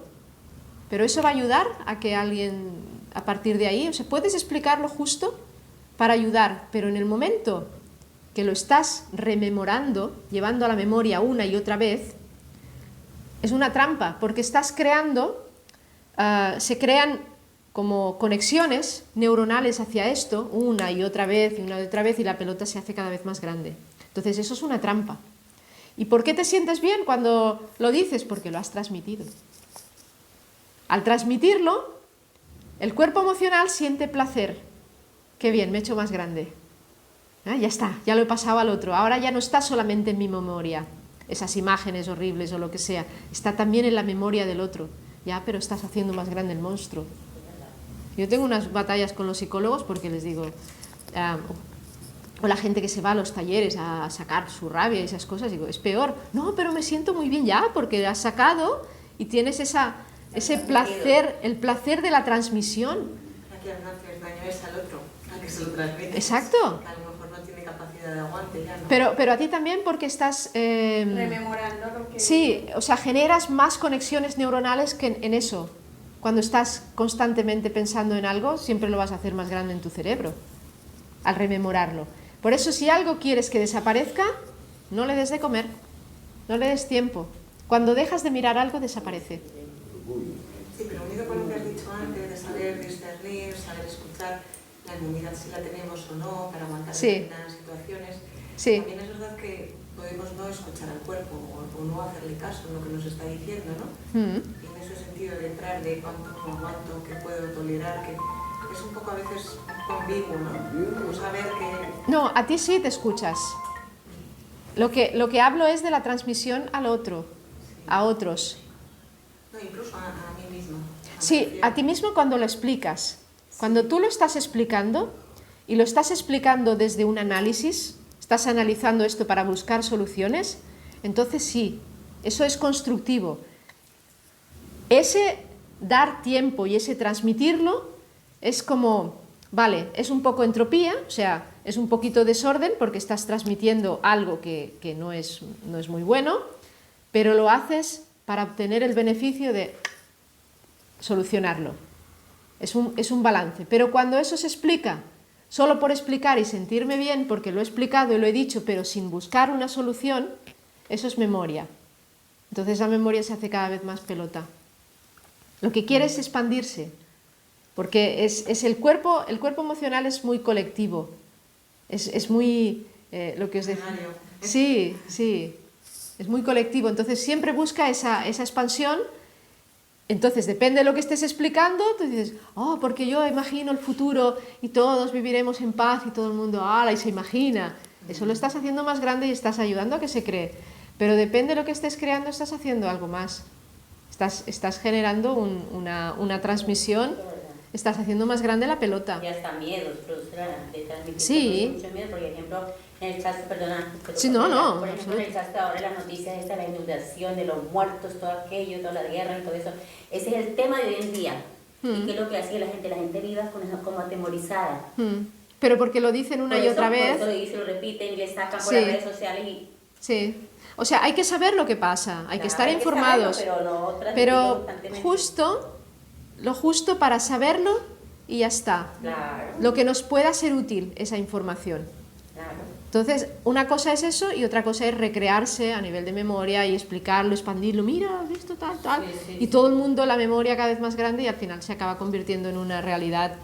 Pero eso va a ayudar a que alguien, a partir de ahí, o sea, puedes explicarlo justo para ayudar, pero en el momento que lo estás rememorando, llevando a la memoria una y otra vez, es una trampa, porque estás creando, se crean como conexiones neuronales hacia esto, una y otra vez, y una y otra vez, y la pelota se hace cada vez más grande. Entonces eso es una trampa. ¿Y por qué te sientes bien cuando lo dices? Porque lo has transmitido. Al transmitirlo, el cuerpo emocional siente placer. Qué bien, me he hecho más grande. Ya está, ya lo he pasado al otro. Ahora ya no está solamente en mi memoria, esas imágenes horribles o lo que sea. Está también en la memoria del otro. Ya, pero estás haciendo más grande el monstruo. Yo tengo unas batallas con los psicólogos porque les digo, o la gente que se va a los talleres a sacar su rabia y esas cosas, digo, es peor. No, pero me siento muy bien ya porque has sacado y tienes ese placer, el placer de la transmisión. Aquí al no hacer daño es al otro, al que se lo transmite. Exacto. Que a lo mejor no tiene capacidad de aguante ya, ¿no? Pero a ti también porque estás... rememorando lo que... Sí, o sea, generas más conexiones neuronales que en eso. Cuando estás constantemente pensando en algo, siempre lo vas a hacer más grande en tu cerebro, al rememorarlo. Por eso, si algo quieres que desaparezca, no le des de comer, no le des tiempo. Cuando dejas de mirar algo, desaparece. Sí, pero unido con lo que has dicho antes, de saber discernir, saber escuchar la inmunidad si la tenemos o no, para aguantar determinadas situaciones, también es verdad que podemos no escuchar al cuerpo o no hacerle caso en lo que nos está diciendo, ¿no? Y en ese sentido de entrar de cuánto no aguanto, qué puedo tolerar, que es un poco a veces ambiguo, ¿no? Como saber que... No, a ti sí te escuchas. Lo que hablo es de la transmisión al otro, a otros. No, incluso a mí misma. Sí, a ti mismo cuando lo explicas. Cuando tú lo estás explicando, y lo estás explicando desde un análisis, estás analizando esto para buscar soluciones, entonces sí, eso es constructivo. Ese dar tiempo y ese transmitirlo es como, vale, es un poco entropía, o sea, es un poquito desorden porque estás transmitiendo algo que no es muy bueno, pero lo haces para obtener el beneficio de solucionarlo. Es un balance. Pero cuando eso se explica solo por explicar y sentirme bien porque lo he explicado y lo he dicho, pero sin buscar una solución, eso es memoria. Entonces la memoria se hace cada vez más pelota. Lo que quiere es expandirse, porque es el cuerpo emocional es muy colectivo, es muy, lo que os decía. Sí, sí, es muy colectivo, entonces siempre busca esa expansión. Entonces, depende de lo que estés explicando, tú dices, oh, porque yo imagino el futuro y todos viviremos en paz y todo el mundo, y se imagina. Eso lo estás haciendo más grande y estás ayudando a que se cree. Pero depende de lo que estés creando, estás haciendo algo más. Estás generando una transmisión, estás haciendo más grande la pelota. Y hasta miedos, produce de transmitir. Sí. Mucho miedo, por ejemplo, en el chat, perdona. Sí, no. Por ejemplo, en el chat ahora las noticias esta, la inundación de los muertos, todo aquello, toda la guerra y todo eso. Ese es el tema de hoy en día. ¿Y qué es lo que hacía la gente viva como atemorizada? Pero porque lo dicen una y otra vez. Por eso lo dicen, lo repiten y le sacan por las redes sociales y... Sí. O sea, hay que saber lo que pasa, hay que estar informados. Saberlo, pero lo justo para saberlo y ya está. Claro. Lo que nos pueda ser útil, esa información. Claro. Entonces, una cosa es eso y otra cosa es recrearse a nivel de memoria y explicarlo, expandirlo. Mira, has visto tal. Sí, y todo el mundo, la memoria cada vez más grande y al final se acaba convirtiendo en una realidad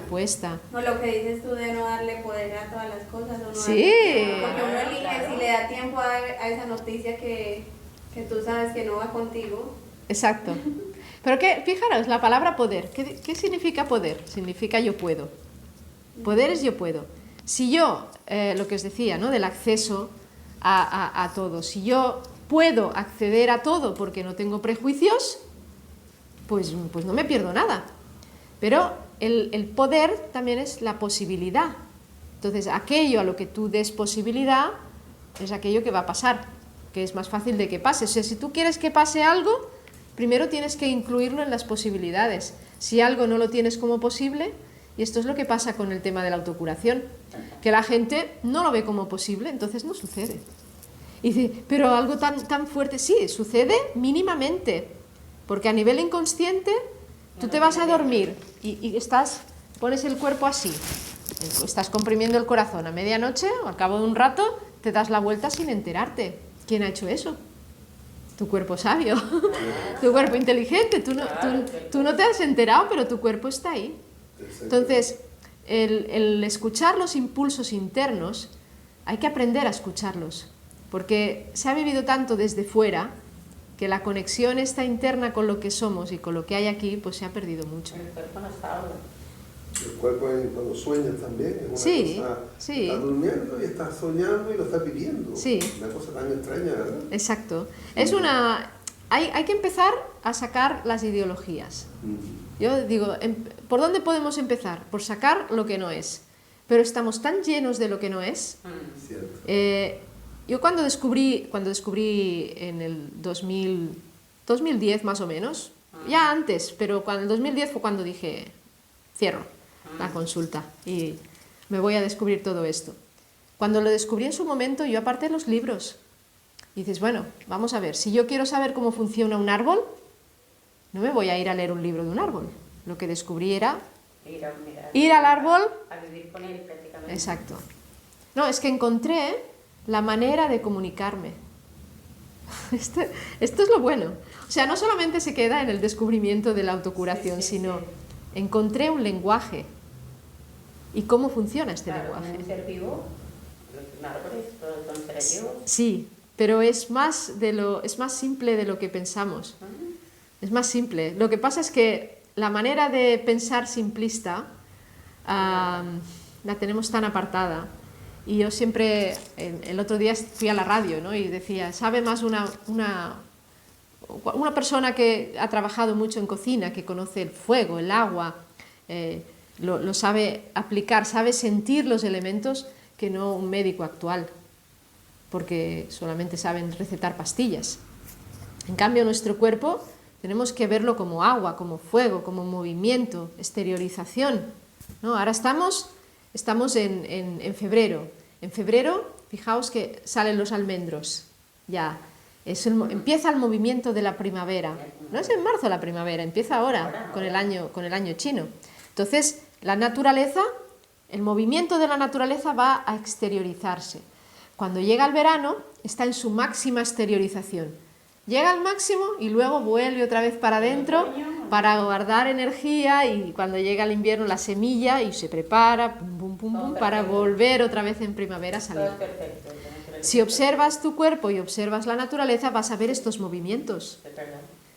puesta. No, lo que dices tú de no darle poder a todas las cosas. O no Sí. porque uno elige si le da tiempo a esa noticia que tú sabes que no va contigo. Exacto. Pero fijaros, la palabra poder, ¿qué significa poder? Significa yo puedo. Poder es yo puedo. Si yo, lo que os decía, ¿no? Del acceso a todo, si yo puedo acceder a todo porque no tengo prejuicios, pues no me pierdo nada. Pero el poder también es la posibilidad. Entonces, aquello a lo que tú des posibilidad es aquello que va a pasar, que es más fácil de que pase. O sea, si tú quieres que pase algo, primero tienes que incluirlo en las posibilidades. Si algo no lo tienes como posible, y esto es lo que pasa con el tema de la autocuración, que la gente no lo ve como posible, entonces no sucede. Y dice, pero algo tan fuerte, sí, sucede mínimamente, porque a nivel inconsciente tú te vas a dormir y pones el cuerpo así, estás comprimiendo el corazón a medianoche, o al cabo de un rato te das la vuelta sin enterarte. ¿Quién ha hecho eso? Tu cuerpo sabio, tu cuerpo inteligente, tú no te has enterado, pero tu cuerpo está ahí. Entonces, el escuchar los impulsos internos, hay que aprender a escucharlos, porque se ha vivido tanto desde fuera que la conexión esta interna con lo que somos y con lo que hay aquí, pues se ha perdido mucho. El cuerpo no está. El cuerpo cuando sueñas también es una cosa, sí. Estás durmiendo y estás soñando y lo estás viviendo. Sí. Una cosa tan extraña, ¿verdad? Exacto. Hay que empezar a sacar las ideologías. Yo digo, ¿por dónde podemos empezar? Por sacar lo que no es. Pero estamos tan llenos de lo que no es. Cierto. Yo cuando descubrí en el 2010 más o menos, ya antes, pero en el 2010 fue cuando dije, cierro la consulta y me voy a descubrir todo esto. Cuando lo descubrí en su momento, yo aparté los libros. Y dices, bueno, vamos a ver, si yo quiero saber cómo funciona un árbol, no me voy a ir a leer un libro de un árbol. Lo que descubrí era ir al árbol. A vivir con él prácticamente. Exacto. No, es que encontré la manera de comunicarme. Esto es lo bueno. O sea, no solamente se queda en el descubrimiento de la autocuración, sino encontré un lenguaje. ¿Y cómo funciona este lenguaje? ¿Un ser vivo? ¿Los árboles? ¿Todos son seres vivos? Sí, pero es más simple de lo que pensamos. Es más simple. Lo que pasa es que la manera de pensar simplista la tenemos tan apartada. Y yo siempre, el otro día fui a la radio, ¿no? Y decía, ¿sabe más una persona que ha trabajado mucho en cocina, que conoce el fuego, el agua, lo sabe aplicar, sabe sentir los elementos, que no un médico actual, porque solamente saben recetar pastillas? En cambio, nuestro cuerpo tenemos que verlo como agua, como fuego, como movimiento, exteriorización, ¿no? Ahora estamos en febrero. En febrero, fijaos que salen los almendros. Ya, empieza el movimiento de la primavera. No es en marzo la primavera, empieza ahora, con el año chino. Entonces, la naturaleza, el movimiento de la naturaleza va a exteriorizarse. Cuando llega el verano, está en su máxima exteriorización. Llega al máximo y luego vuelve otra vez para adentro para guardar energía, y cuando llega el invierno la semilla y se prepara para volver otra vez en primavera a salir. Si observas tu cuerpo y observas la naturaleza, vas a ver estos movimientos.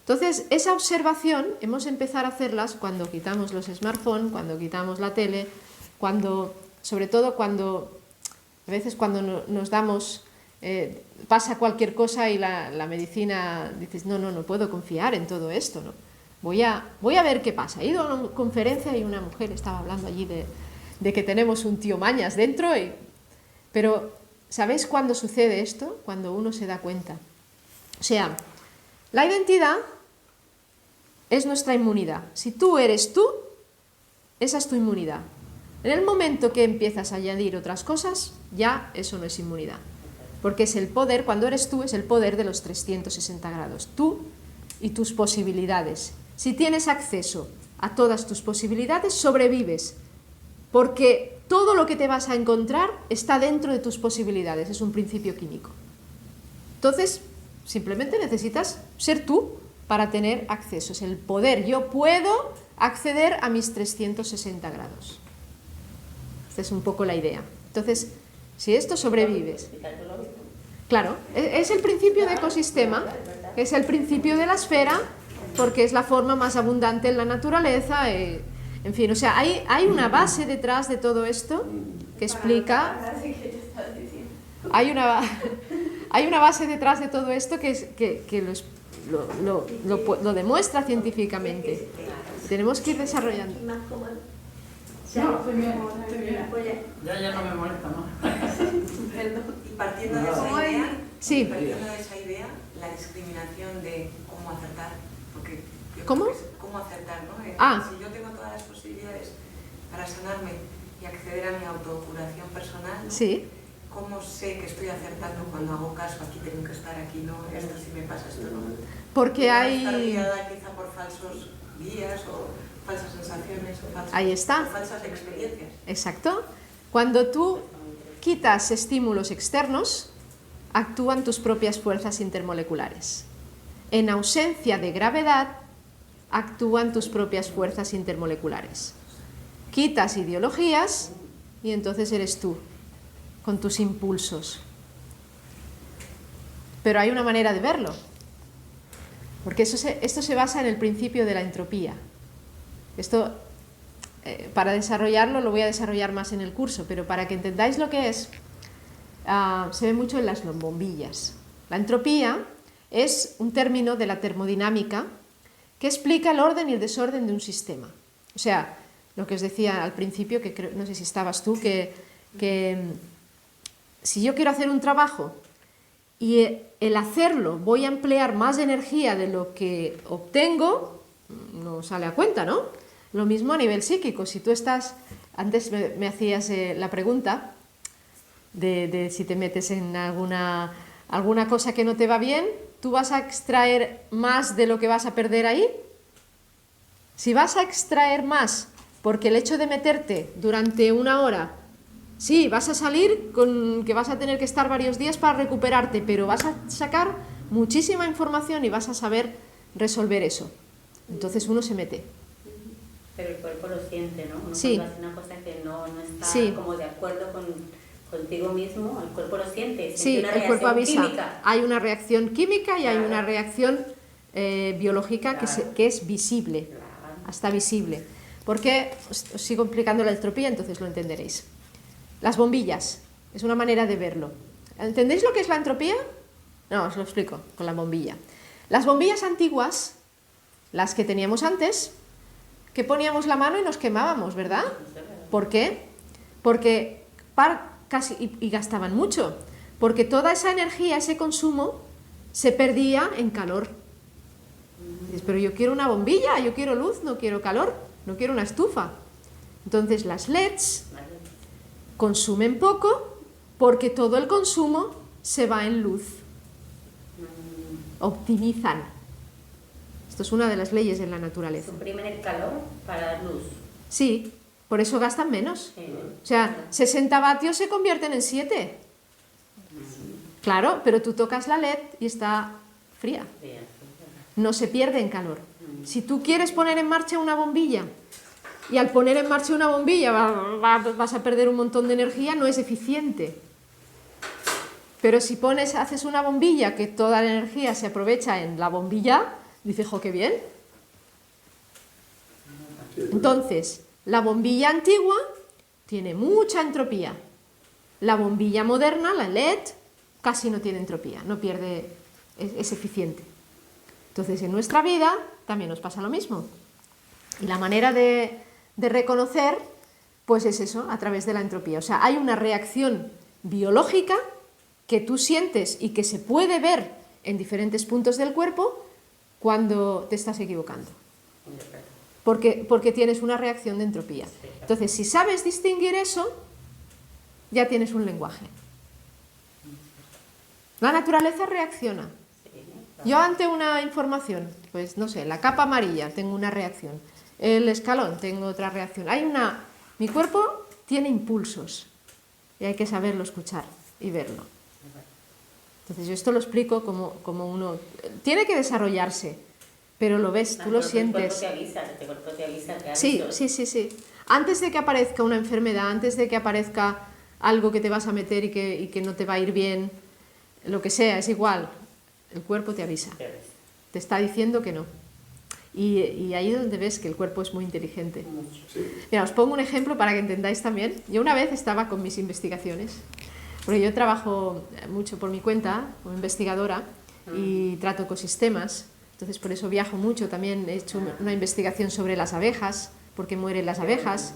Entonces, esa observación hemos empezado a hacerlas cuando quitamos los smartphones, cuando quitamos la tele, sobre todo cuando a veces cuando nos damos... pasa cualquier cosa y la medicina dices, no puedo confiar en todo esto, ¿no? Voy a ver qué pasa. He ido a una conferencia y una mujer estaba hablando allí de que tenemos un tío mañas dentro, pero ¿sabéis cuándo sucede esto? Cuando uno se da cuenta. O sea, la identidad es nuestra inmunidad. Si tú eres tú, esa es tu inmunidad. En el momento que empiezas a añadir otras cosas, ya eso no es inmunidad. Porque es el poder, cuando eres tú, es el poder de los 360 grados. Tú y tus posibilidades. Si tienes acceso a todas tus posibilidades, sobrevives. Porque todo lo que te vas a encontrar está dentro de tus posibilidades. Es un principio químico. Entonces, simplemente necesitas ser tú para tener acceso. Es el poder. Yo puedo acceder a mis 360 grados. Esta es un poco la idea. Entonces, si esto sobrevives... Claro, es el principio de ecosistema, es el principio de la esfera, porque es la forma más abundante en la naturaleza. En fin, o sea, hay una base detrás de todo esto que explica... Hay una base detrás de todo esto que lo demuestra científicamente. Tenemos que ir desarrollando. No, estoy bien, estoy bien. Ya no me molesta más. Perdón. Y partiendo de esa idea, Sí. partiendo de esa idea, la discriminación de cómo acertar, porque yo ¿Cómo? creo que es cómo acertar, ¿no? Si yo tengo todas las posibilidades para sanarme y acceder a mi autocuración personal, ¿no? Sí. ¿Cómo sé que estoy acertando cuando hago caso? Aquí tengo que estar, aquí no, esto sí me pasa, esto no. Porque Estar hay... guiada quizá por falsos guías o falsas sensaciones o falsas, Ahí está. o falsas experiencias. Exacto. Cuando tú quitas estímulos externos, actúan tus propias fuerzas intermoleculares. En ausencia de gravedad, actúan tus propias fuerzas intermoleculares. Quitas ideologías y entonces eres tú, con tus impulsos. Pero hay una manera de verlo, porque esto se basa en el principio de la entropía. Esto, para desarrollarlo, lo voy a desarrollar más en el curso, pero para que entendáis lo que es, se ve mucho en las bombillas. La entropía es un término de la termodinámica que explica el orden y el desorden de un sistema. O sea, lo que os decía al principio, que creo, no sé si estabas tú, que si yo quiero hacer un trabajo y el hacerlo voy a emplear más energía de lo que obtengo, no sale a cuenta, ¿no? Lo mismo a nivel psíquico. Si tú estás, antes me hacías la pregunta de si te metes en alguna cosa que no te va bien, ¿tú vas a extraer más de lo que vas a perder ahí? Si vas a extraer más porque el hecho de meterte durante una hora, sí, vas a salir con que vas a tener que estar varios días para recuperarte, pero vas a sacar muchísima información y vas a saber resolver eso. Entonces uno se mete. Pero el cuerpo lo siente, ¿no? Uno Sí. cuando hace una cosa que no está Sí. como de acuerdo contigo mismo, el cuerpo lo siente. Sí, una el cuerpo reacción avisa. química. Hay una reacción química y hay Claro. una reacción biológica Claro. que es visible, Claro. hasta visible. Porque os sigo explicando la entropía, entonces lo entenderéis. Las bombillas, es una manera de verlo. ¿Entendéis lo que es la entropía? No, os lo explico con la bombilla. Las bombillas antiguas, las que teníamos antes, que poníamos la mano y nos quemábamos, ¿verdad? ¿Por qué? Porque y gastaban mucho, porque toda esa energía, ese consumo, se perdía en calor. Dices, pero yo quiero una bombilla, yo quiero luz, no quiero calor, no quiero una estufa. Entonces las LEDs consumen poco porque todo el consumo se va en luz. Optimizan. Esto es una de las leyes de la naturaleza. Suprimen el calor para dar luz. Sí, por eso gastan menos. Sí. O sea, 60 vatios se convierten en 7. Claro, pero tú tocas la LED y está fría. No se pierde en calor. Si tú quieres poner en marcha una bombilla y al poner en marcha una bombilla vas a perder un montón de energía, no es eficiente. Pero si haces una bombilla que toda la energía se aprovecha en la bombilla, dices, ¡jo, qué bien! Entonces, la bombilla antigua tiene mucha entropía. La bombilla moderna, la LED, casi no tiene entropía, no pierde, es eficiente. Entonces, en nuestra vida también nos pasa lo mismo. Y la manera de reconocer, pues es eso, a través de la entropía. O sea, hay una reacción biológica que tú sientes y que se puede ver en diferentes puntos del cuerpo cuando te estás equivocando. Porque tienes una reacción de entropía. Entonces, si sabes distinguir eso, ya tienes un lenguaje. La naturaleza reacciona. Yo ante una información, pues no sé, la capa amarilla, tengo una reacción. El escalón, tengo otra reacción. Mi cuerpo tiene impulsos y hay que saberlo escuchar y verlo. Entonces yo esto lo explico como uno... Tiene que desarrollarse, pero lo ves, tú lo sientes. El cuerpo te avisa, te Sí, aviso. sí. Antes de que aparezca una enfermedad, antes de que aparezca algo que te vas a meter y que no te va a ir bien, lo que sea, es igual. El cuerpo te avisa. Te está diciendo que no. Y ahí es donde ves que el cuerpo es muy inteligente. Mira, os pongo un ejemplo para que entendáis también. Yo una vez estaba con mis investigaciones, porque yo trabajo mucho por mi cuenta como investigadora y trato ecosistemas, entonces por eso viajo mucho. También he hecho una investigación sobre las abejas, porque mueren las abejas,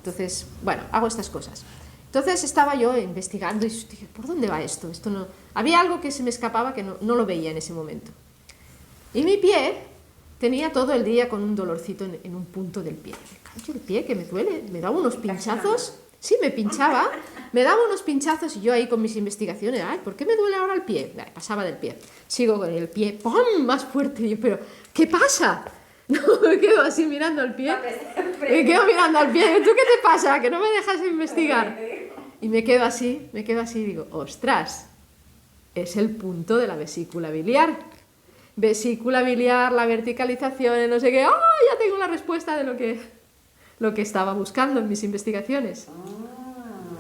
Entonces, bueno, hago estas cosas. Entonces estaba yo investigando y dije, ¿por dónde va esto? Esto no... Había algo que se me escapaba que no lo veía en ese momento. Y mi pie tenía todo el día con un dolorcito en un punto del pie. Me cacho el pie que me duele, me daba unos pinchazos. Sí, me pinchaba, me daba unos pinchazos y yo ahí con mis investigaciones, ay, ¿por qué me duele ahora el pie? Vale, pasaba del pie. Sigo con el pie, ¡pum!, más fuerte. Y yo, pero, ¿qué pasa? No, me quedo así mirando al pie. Me quedo mirando al pie. ¿Tú qué te pasa? Que no me dejas investigar. Y me quedo así y digo, ostras, es el punto de la vesícula biliar. Vesícula biliar, la verticalización, no sé qué. ¡Oh, ya tengo la respuesta de lo que estaba buscando en mis investigaciones!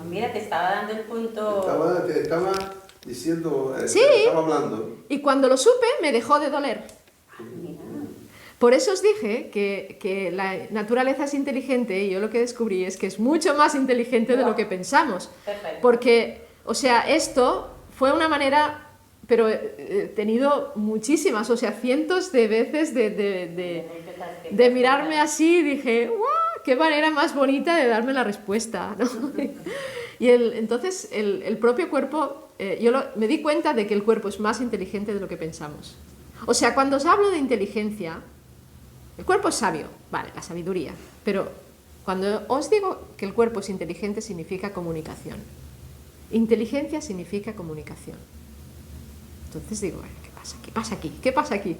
Mira, te estaba dando el punto... Te estaba diciendo, sí, estaba hablando. Y cuando lo supe, me dejó de doler. Mira. Por eso os dije que la naturaleza es inteligente, y yo lo que descubrí es que es mucho más inteligente de lo que pensamos. Perfecto. Porque, o sea, esto fue una manera, pero he tenido muchísimas, o sea, cientos de veces de mirarme así y dije, ¡guau! ¡Qué manera más bonita de darme la respuesta! ¿No? Y entonces el propio cuerpo, me di cuenta de que el cuerpo es más inteligente de lo que pensamos. O sea, cuando os hablo de inteligencia, el cuerpo es sabio, vale, la sabiduría, pero cuando os digo que el cuerpo es inteligente significa comunicación. Inteligencia significa comunicación. Entonces digo, ¿qué pasa? ¿Qué pasa aquí? ¿Qué pasa aquí?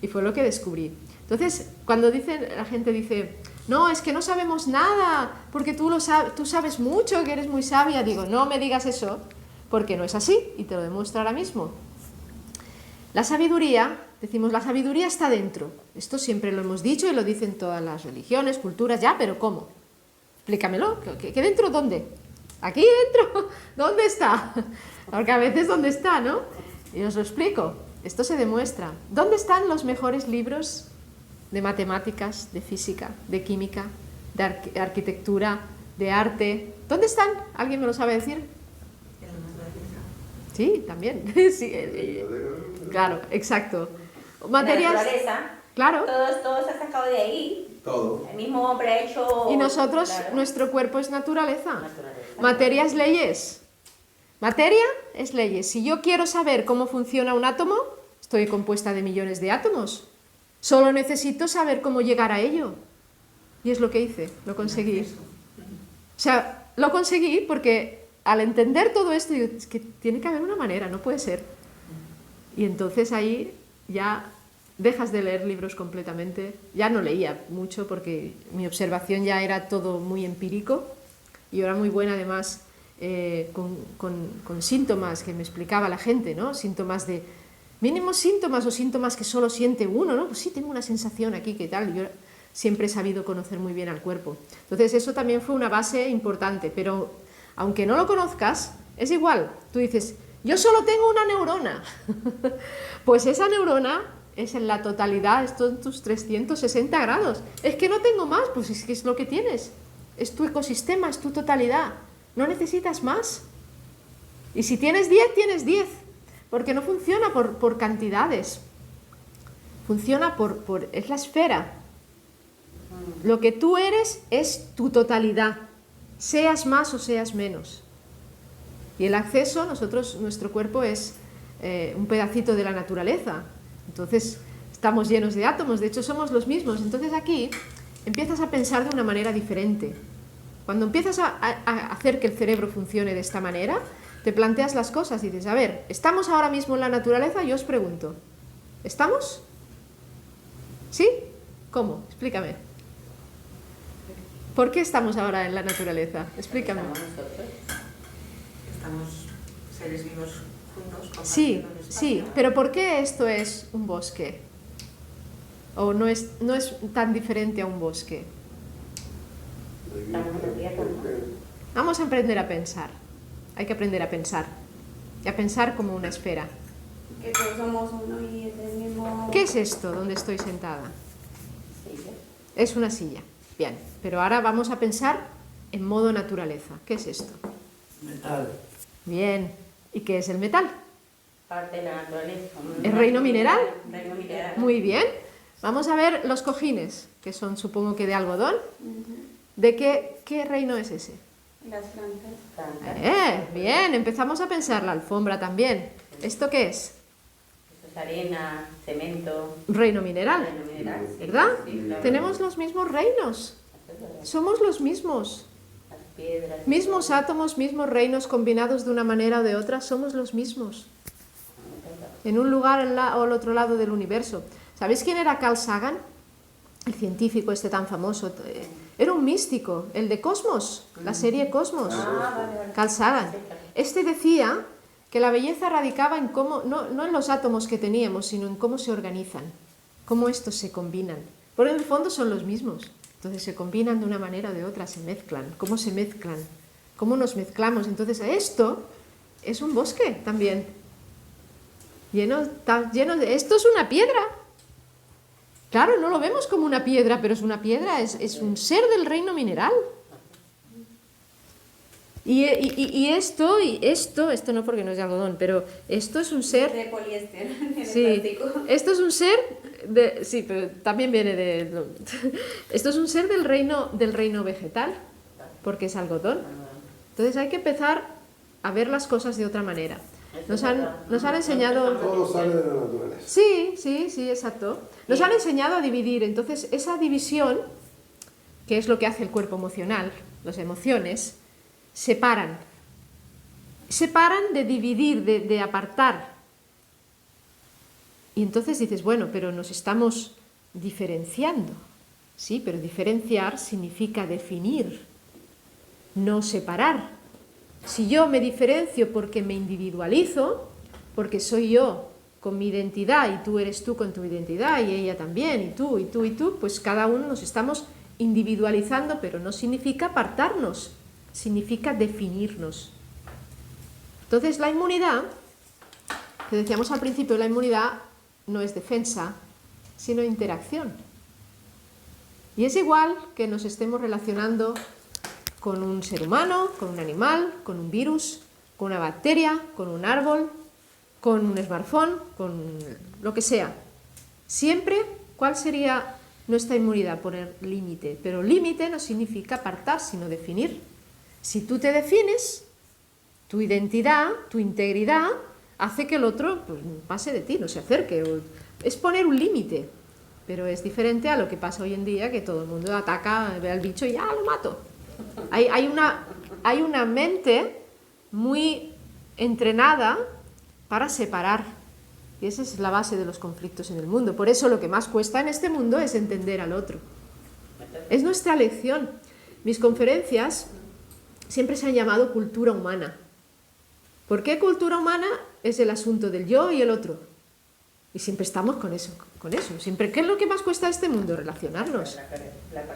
Y fue lo que descubrí. Entonces, cuando la gente dice, no, es que no sabemos nada, porque tú sabes mucho, que eres muy sabia, digo, no me digas eso, porque no es así, y te lo demuestro ahora mismo. La sabiduría, decimos, la sabiduría está dentro. Esto siempre lo hemos dicho y lo dicen todas las religiones, culturas, ya, pero ¿cómo? Explícamelo, ¿qué dentro dónde? ¿Aquí dentro? ¿Dónde está? Porque a veces ¿dónde está, no? Y os lo explico. Esto se demuestra. ¿Dónde están los mejores libros de matemáticas, de física, de química, de arquitectura, de arte? ¿Dónde están? ¿Alguien me lo sabe decir? En la naturaleza. Sí, también. Sí, claro, exacto. Materias. La naturaleza. Claro. Todo se ha sacado de ahí. Todo. El mismo hombre ha hecho... Y nosotros, claro. nuestro cuerpo es naturaleza. Naturaleza. Materia es leyes. Materia es leyes. Si yo quiero saber cómo funciona un átomo, estoy compuesta de millones de átomos. Solo necesito saber cómo llegar a ello. Y es lo que hice, lo conseguí. O sea, lo conseguí porque al entender todo esto, digo, es que tiene que haber una manera, no puede ser. Y entonces ahí ya dejas de leer libros completamente. Ya no leía mucho porque mi observación ya era todo muy empírico. Y yo era muy buena además con síntomas que me explicaba la gente, ¿no? Síntomas de... mínimos síntomas o síntomas que solo siente uno, ¿no? Pues sí, tengo una sensación aquí, ¿qué tal? Yo siempre he sabido conocer muy bien al cuerpo. Entonces eso también fue una base importante, pero aunque no lo conozcas, es igual. Tú dices, yo solo tengo una neurona. Pues esa neurona es en la totalidad, esto en tus 360 grados. Es que no tengo más, pues es que es lo que tienes. Es tu ecosistema, es tu totalidad. No necesitas más. Y si tienes 10, tienes 10. Porque no funciona por cantidades. Funciona es la esfera. Lo que tú eres es tu totalidad. Seas más o seas menos. Y el acceso, nuestro cuerpo es un pedacito de la naturaleza. Entonces, estamos llenos de átomos, de hecho somos los mismos. Entonces aquí empiezas a pensar de una manera diferente. Cuando empiezas a hacer que el cerebro funcione de esta manera, te planteas las cosas y dices, a ver, ¿estamos ahora mismo en la naturaleza? Yo os pregunto, ¿estamos? ¿Sí? ¿Cómo? Explícame. ¿Por qué estamos ahora en la naturaleza? Explícame. Estamos seres vivos juntos. Sí, compartiendo un espacio. sí, pero ¿por qué esto es un bosque? ¿O no es tan diferente a un bosque? Vamos a aprender a pensar. Hay que aprender a pensar. Y a pensar como una esfera. Que todos somos uno y es el mismo... ¿Qué es esto donde estoy sentada? Es una silla. Bien, pero ahora vamos a pensar en modo naturaleza. ¿Qué es esto? Metal. Bien. ¿Y qué es el metal? Parte de la naturaleza. ¿El reino mineral? Reino mineral. Muy bien. Vamos a ver los cojines, que son, supongo que de algodón. ¿De qué reino es ese? Las plantas. Bien, empezamos a pensar la alfombra también. ¿Esto qué es? Esto es arena, cemento. Reino mineral, Reino mineral, sí, ¿verdad? sí, claro. Tenemos los mismos reinos. Somos los mismos. Las piedras. Mismos átomos, mismos reinos combinados de una manera o de otra, somos los mismos. En un lugar o al otro lado del universo. ¿Sabéis quién era Carl Sagan? El científico este tan famoso. Era un místico, el de Cosmos, la serie Cosmos. Vale. Carl Sagan. Sí, claro. Este decía que la belleza radicaba en cómo, no en los átomos que teníamos, sino en cómo se organizan, cómo estos se combinan. Porque en el fondo son los mismos. Entonces se combinan de una manera o de otra, se mezclan. ¿Cómo se mezclan? ¿Cómo nos mezclamos? Entonces esto es un bosque también. Está lleno de... Esto es una piedra. Claro, no lo vemos como una piedra, pero es una piedra, es un ser del reino mineral. Y esto no porque no es de algodón, pero esto es un ser... De poliéster, de Sí, plástico. esto es un ser de... Sí, pero también viene de... Esto es un ser del reino vegetal, porque es algodón. Entonces hay que empezar a ver las cosas de otra manera. Nos han enseñado... Todo sale de la naturaleza. Sí, exacto. Nos han enseñado a dividir. Entonces, esa división, que es lo que hace el cuerpo emocional, las emociones, separan. Separan de dividir, de apartar. Y entonces dices, bueno, pero nos estamos diferenciando. Sí, pero diferenciar significa definir, no separar. Si yo me diferencio porque me individualizo, porque soy yo con mi identidad y tú eres tú con tu identidad y ella también, y tú, pues cada uno nos estamos individualizando, pero no significa apartarnos, significa definirnos. Entonces la inmunidad, que decíamos al principio, la inmunidad no es defensa, sino interacción. Y es igual que nos estemos relacionando con un ser humano, con un animal, con un virus, con una bacteria, con un árbol, con un smartphone, con lo que sea. Siempre, ¿cuál sería nuestra inmunidad? Poner límite. Pero límite no significa apartar, sino definir. Si tú te defines, tu identidad, tu integridad, hace que el otro pues, pase de ti, no se acerque. Es poner un límite. Pero es diferente a lo que pasa hoy en día, que todo el mundo ataca, ve al bicho y ya lo mato. Hay una mente muy entrenada para separar. Y esa es la base de los conflictos en el mundo. Por eso lo que más cuesta en este mundo es entender al otro. Es nuestra lección. Mis conferencias siempre se han llamado cultura humana. ¿Por qué cultura humana? Es el asunto del yo y el otro. Y siempre estamos con eso. Siempre, ¿qué es lo que más cuesta a este mundo? Relacionarnos.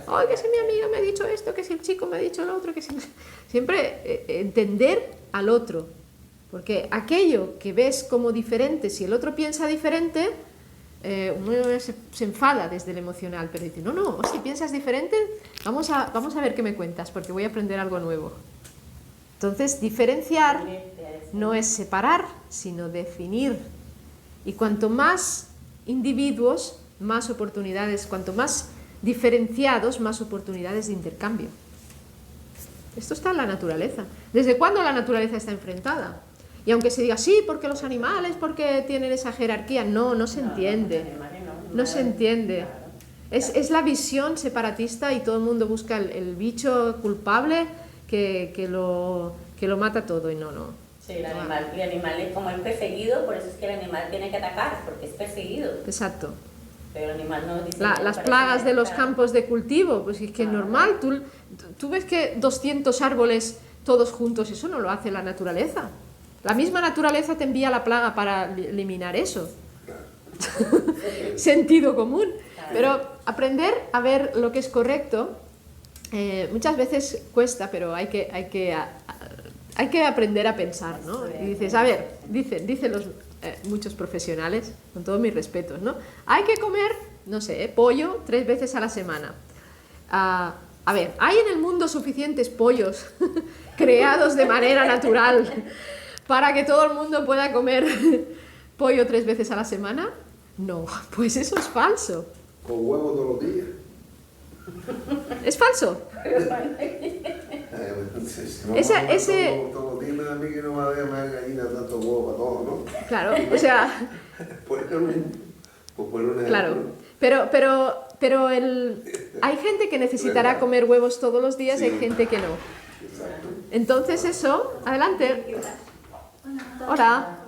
Ay, que si mi amiga me ha dicho esto, que si el chico me ha dicho lo otro, que si... Siempre entender al otro. Porque aquello que ves como diferente, si el otro piensa diferente, uno se enfada desde el emocional, pero dice, no, si piensas diferente, vamos a ver qué me cuentas, porque voy a aprender algo nuevo. Entonces, diferenciar no es separar, sino definir. Y cuanto más individuos, más oportunidades, cuanto más diferenciados, más oportunidades de intercambio. Esto está en la naturaleza. ¿Desde cuándo la naturaleza está enfrentada? Y aunque se diga, sí, porque los animales, porque tienen esa jerarquía, no se entiende. No se entiende. Es la visión separatista y todo el mundo busca el bicho culpable que lo mata todo y no. Sí, el animal es como el perseguido, por eso es que el animal tiene que atacar, porque es perseguido. Exacto. Pero el animal no dice... Las plagas de los campos de cultivo, pues es que es normal. Tú ves que 200 árboles todos juntos, eso no lo hace la naturaleza. La misma naturaleza te envía la plaga para eliminar eso. Sentido común. Pero aprender a ver lo que es correcto, muchas veces cuesta, pero hay que aprender a pensar, ¿no? Y dices, a ver, dicen los muchos profesionales, con todos mis respetos, ¿no? Hay que comer, no sé, pollo 3 veces a la semana. A ver, ¿hay en el mundo suficientes pollos creados de manera natural para que todo el mundo pueda comer pollo 3 veces a la semana? No, pues eso es falso. Con huevos todos los días. ¿Es falso? Ese... Todos los días a mí que no va a haber más gallinas tanto huevo para todos, ¿no? Claro, o sea... Claro, pero hay gente que necesitará comer huevos todos los días y hay gente que no. Entonces eso, adelante. Hola.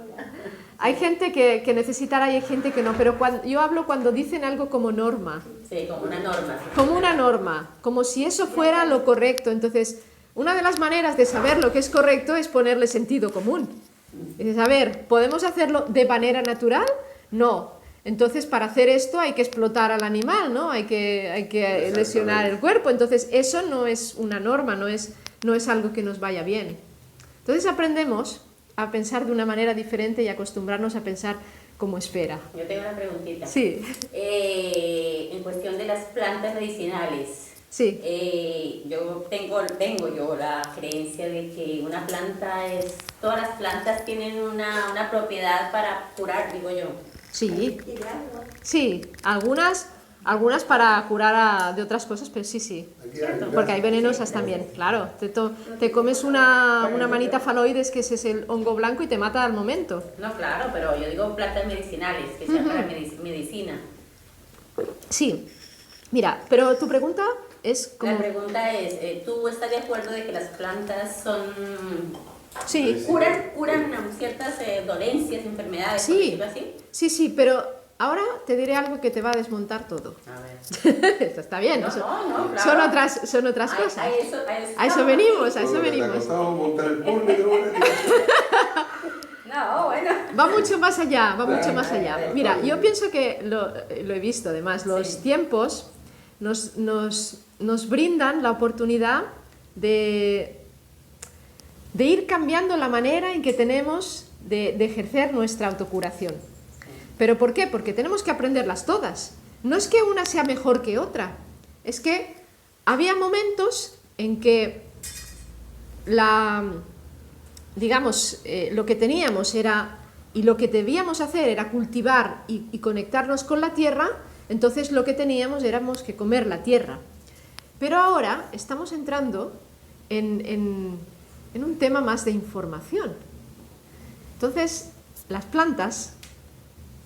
Hay gente que necesitará y hay gente que no, pero yo hablo cuando dicen algo como norma. Sí, como una norma. Como una norma, como si eso fuera lo correcto. Entonces, una de las maneras de saber lo que es correcto es ponerle sentido común. Dices, a ver, ¿podemos hacerlo de manera natural? No. Entonces, para hacer esto hay que explotar al animal, ¿no? Hay que lesionar el cuerpo. Entonces, eso no es una norma, no es algo que nos vaya bien. Entonces, aprendemos a pensar de una manera diferente y acostumbrarnos a pensar como espera. Yo tengo una preguntita. Sí. En cuestión de las plantas medicinales. Sí. Yo tengo la creencia de que una planta todas las plantas tienen una propiedad para curar, digo yo. Sí. Sí, algunas para curar de otras cosas, pero sí. Porque hay venenosas también, claro. Te comes una manita faloides, que ese es el hongo blanco, y te mata al momento. No, claro, pero yo digo plantas medicinales, que sean para medicina. Sí. Mira, pero tu pregunta es como... La pregunta es, ¿tú estás de acuerdo de que las plantas son... Sí. curan ciertas dolencias, enfermedades, por decirlo así? Sí, pero ahora te diré algo que te va a desmontar todo. A ver. Esto está bien. No, claro. Son otras cosas. A eso venimos. No, bueno. Va mucho más allá, Mira, yo pienso que lo he visto, además, los tiempos nos brindan la oportunidad de ir cambiando la manera en que tenemos de ejercer nuestra autocuración. ¿Pero por qué? Porque tenemos que aprenderlas todas. No es que una sea mejor que otra, es que había momentos en que lo que teníamos era, y lo que debíamos hacer era cultivar y conectarnos con la tierra. Entonces lo que teníamos éramos que comer la tierra. Pero ahora estamos entrando en un tema más de información. Entonces, las plantas,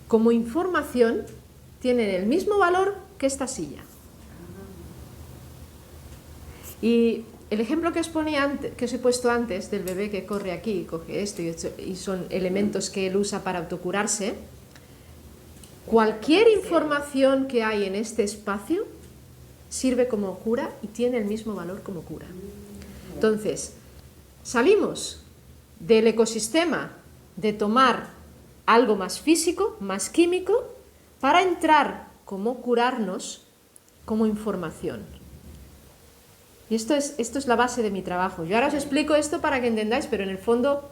como información, tienen el mismo valor que esta silla. Y el ejemplo que os he puesto antes, del bebé que corre aquí y coge esto, y son elementos que él usa para autocurarse, cualquier información que hay en este espacio sirve como cura y tiene el mismo valor como cura. Entonces, salimos del ecosistema de tomar algo más físico, más químico, para entrar como curarnos como información. Y esto es la base de mi trabajo. Yo ahora os explico esto para que entendáis, pero en el fondo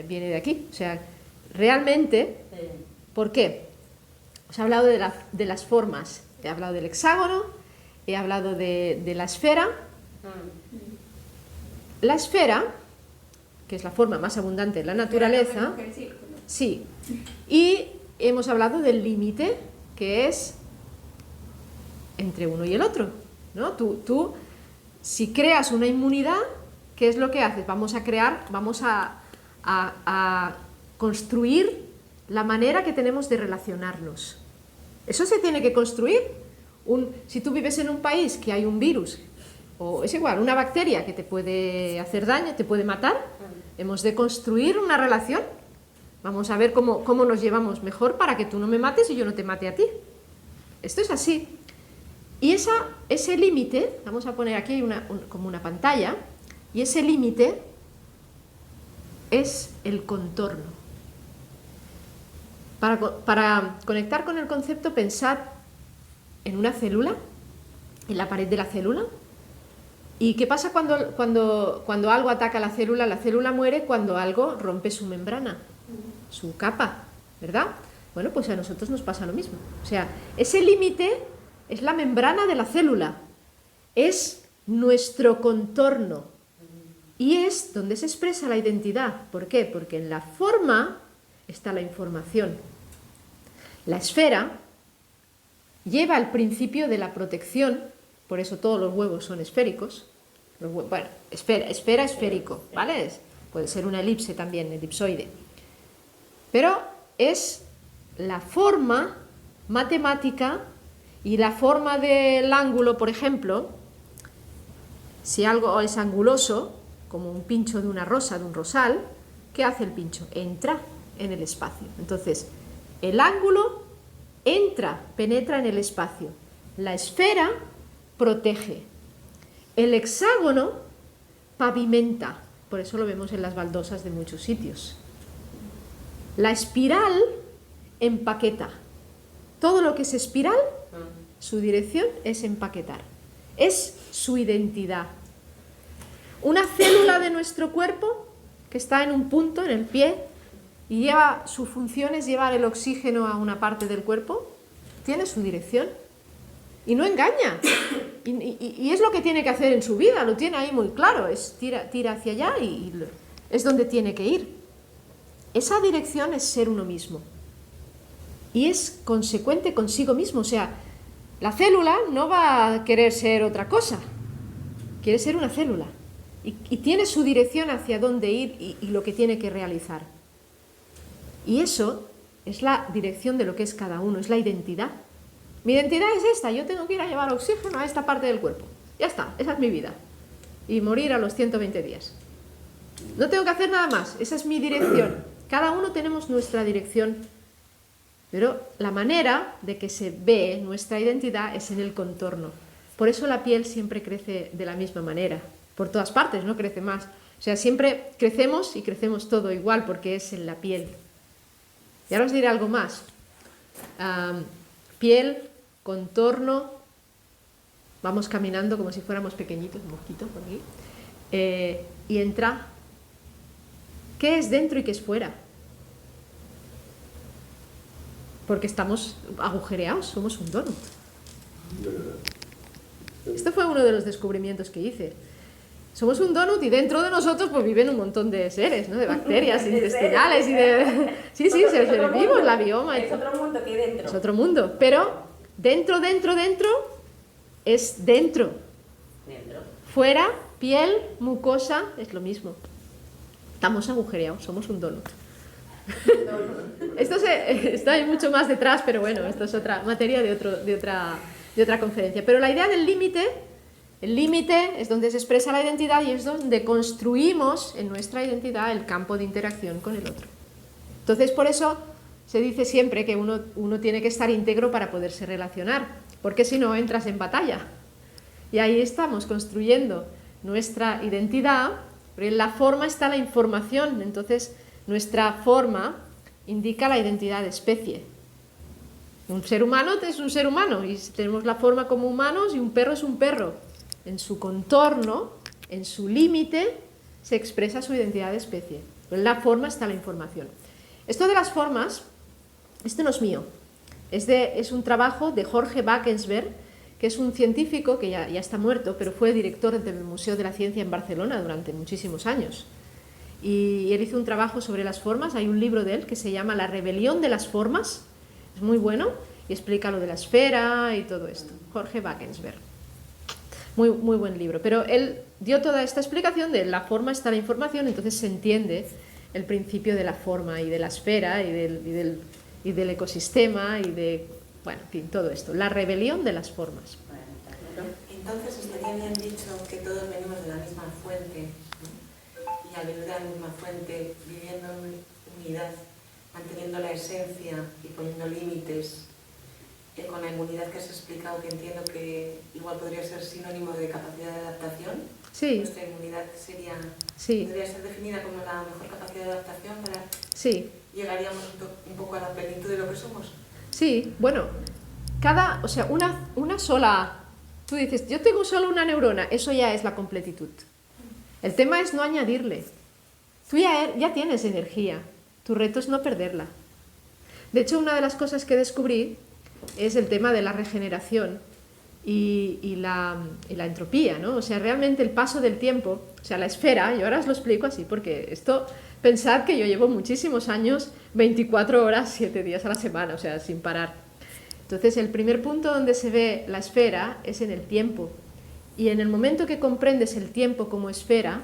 viene de aquí. O sea, realmente, ¿por qué? Os he hablado de las formas. He hablado del hexágono, he hablado de la esfera. La esfera, que es la forma más abundante en la naturaleza, sí. Y hemos hablado del límite, que es entre uno y el otro, ¿no? Tú, si creas una inmunidad, ¿qué es lo que haces? Vamos a construir la manera que tenemos de relacionarnos. Eso se tiene que construir. Si tú vives en un país que hay un virus, o es igual, una bacteria que te puede hacer daño, te puede matar, hemos de construir una relación. Vamos a ver cómo nos llevamos mejor para que tú no me mates y yo no te mate a ti. Esto es así. Y ese límite, vamos a poner aquí como una pantalla, y ese límite es el contorno. Para conectar con el concepto, pensad en una célula, en la pared de la célula. ¿Y qué pasa cuando algo ataca a la célula? La célula muere cuando algo rompe su membrana, su capa, ¿verdad? Bueno, pues a nosotros nos pasa lo mismo. O sea, ese límite es la membrana de la célula, es nuestro contorno y es donde se expresa la identidad. ¿Por qué? Porque en la forma está la información. La esfera lleva el principio de la protección por eso todos los huevos son esféricos. Bueno, esfera esférico, ¿vale? Puede ser una elipse también, elipsoide. Pero es la forma matemática y la forma del ángulo, por ejemplo, si algo es anguloso, como un pincho de una rosa, de un rosal, ¿qué hace el pincho? Entra en el espacio. Entonces, el ángulo entra, penetra en el espacio. La esfera protege. El hexágono pavimenta, por eso lo vemos en las baldosas de muchos sitios. La espiral empaqueta. Todo lo que es espiral, su dirección es empaquetar. Es su identidad. Una célula de nuestro cuerpo que está en un punto, en el pie, y su función es llevar el oxígeno a una parte del cuerpo, tiene su dirección. Y no engaña. Y es lo que tiene que hacer en su vida, lo tiene ahí muy claro, tira hacia allá y es donde tiene que ir. Esa dirección es ser uno mismo. Y es consecuente consigo mismo, o sea, la célula no va a querer ser otra cosa, quiere ser una célula. Y tiene su dirección hacia dónde ir y lo que tiene que realizar. Y eso es la dirección de lo que es cada uno, es la identidad. Mi identidad es esta, yo tengo que ir a llevar oxígeno a esta parte del cuerpo. Ya está, esa es mi vida. Y morir a los 120 días. No tengo que hacer nada más, esa es mi dirección. Cada uno tenemos nuestra dirección, pero la manera de que se ve nuestra identidad es en el contorno. Por eso la piel siempre crece de la misma manera. Por todas partes, no crece más. O sea, siempre crecemos y crecemos todo igual porque es en la piel. Y ahora os diré algo más. Piel, contorno, vamos caminando como si fuéramos pequeñitos, mosquitos por aquí, y entra. ¿Qué es dentro y qué es fuera? Porque estamos agujereados, somos un donut. Esto fue uno de los descubrimientos que hice. Somos un donut y dentro de nosotros pues viven un montón de seres, ¿no? De bacterias intestinales y de... Sí, seres vivos, la bioma. Es otro mundo que hay dentro. Es otro mundo, pero dentro es dentro. Fuera, piel, mucosa, es lo mismo. Estamos agujereados, somos un donut. Esto está mucho más detrás, pero bueno, esto es otra materia de otra conferencia. Pero la idea del límite, el límite es donde se expresa la identidad y es donde construimos en nuestra identidad el campo de interacción con el otro. Entonces, por eso se dice siempre que uno tiene que estar íntegro para poderse relacionar, porque si no entras en batalla. Y ahí estamos construyendo nuestra identidad, pero en la forma está la información, entonces nuestra forma indica la identidad de especie. Un ser humano es un ser humano y tenemos la forma como humanos y un perro es un perro. En su contorno, en su límite, se expresa su identidad de especie. Pero en la forma está la información. Esto de las formas, esto no es mío. Es un trabajo de Jorge Wackersberg, que es un científico que ya está muerto, pero fue director del Museo de la Ciencia en Barcelona durante muchísimos años. Y él hizo un trabajo sobre las formas, hay un libro de él que se llama La rebelión de las formas, es muy bueno, y explica lo de la esfera y todo esto. Jorge Wackersberg. Muy, muy buen libro. Pero él dio toda esta explicación de la forma está la información, entonces se entiende el principio de la forma y de la esfera y del ecosistema y de, bueno, en fin, todo esto. La rebelión de las formas. Entonces estaría bien dicho que todos venimos de la misma fuente, ¿no? Y al venir de la misma fuente, viviendo en unidad, manteniendo la esencia y poniendo límites, con la inmunidad que has explicado, que entiendo que igual podría ser sinónimo de capacidad de adaptación. Sí. Nuestra inmunidad podría ser definida como la mejor capacidad de adaptación para... Sí. ¿Llegaríamos un poco a la plenitud de lo que somos? Sí, bueno, o sea, una sola... Tú dices, yo tengo solo una neurona, eso ya es la completitud. El tema es no añadirle. Tú ya tienes energía, tu reto es no perderla. De hecho, una de las cosas que descubrí es el tema de la regeneración y la entropía, ¿no? O sea, realmente el paso del tiempo, o sea, la esfera, yo ahora os lo explico así, porque esto, pensad que yo llevo muchísimos años, 24 horas, 7 días a la semana, o sea, sin parar. Entonces, el primer punto donde se ve la esfera es en el tiempo. Y en el momento que comprendes el tiempo como esfera,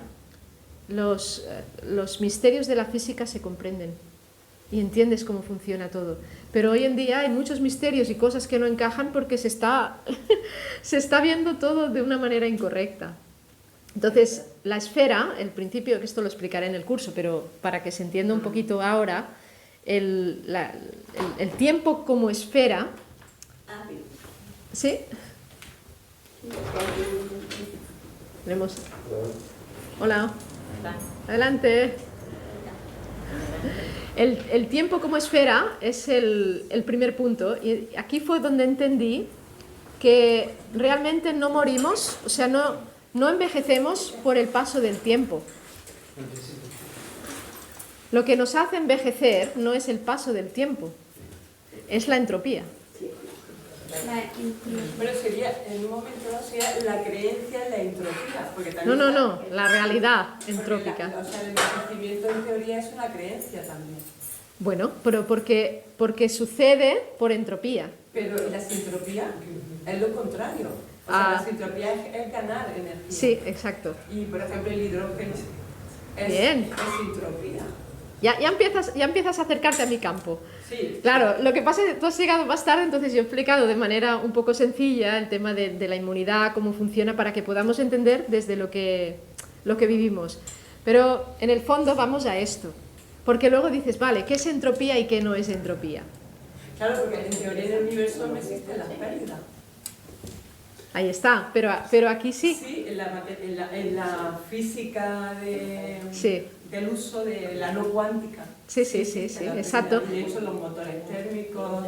los misterios de la física se comprenden y entiendes cómo funciona todo. Pero hoy en día hay muchos misterios y cosas que no encajan porque se está viendo todo de una manera incorrecta. Entonces, la esfera, el principio, que esto lo explicaré en el curso, pero para que se entienda un poquito ahora, el tiempo como esfera... ¿Sí? Tenemos... Hola. Adelante. El tiempo como esfera es el primer punto, y aquí fue donde entendí que realmente no morimos, o sea, no envejecemos por el paso del tiempo. Lo que nos hace envejecer no es el paso del tiempo, es la entropía. Pero sería, en un momento dado, sería la creencia en la entropía. Porque también No, la realidad entrópica. O sea, el envejecimiento en teoría es una creencia también. Bueno, pero porque sucede por entropía. Pero la sintropía es lo contrario. O sea, la sintropía es ganar energía. Sí, exacto. Y, por ejemplo, el hidrógeno es sintropía. Ya empiezas a acercarte a mi campo. Sí. Claro, lo que pasa es que tú has llegado más tarde, entonces yo he explicado de manera un poco sencilla el tema de la inmunidad, cómo funciona, para que podamos entender desde lo que vivimos. Pero en el fondo vamos a esto. Porque luego dices, vale, ¿qué es entropía y qué no es entropía? Claro, porque en teoría del universo no existe la pérdida. Ahí está, pero aquí sí. Sí, en la física del uso de la no cuántica. Sí, exacto. De hecho, los motores térmicos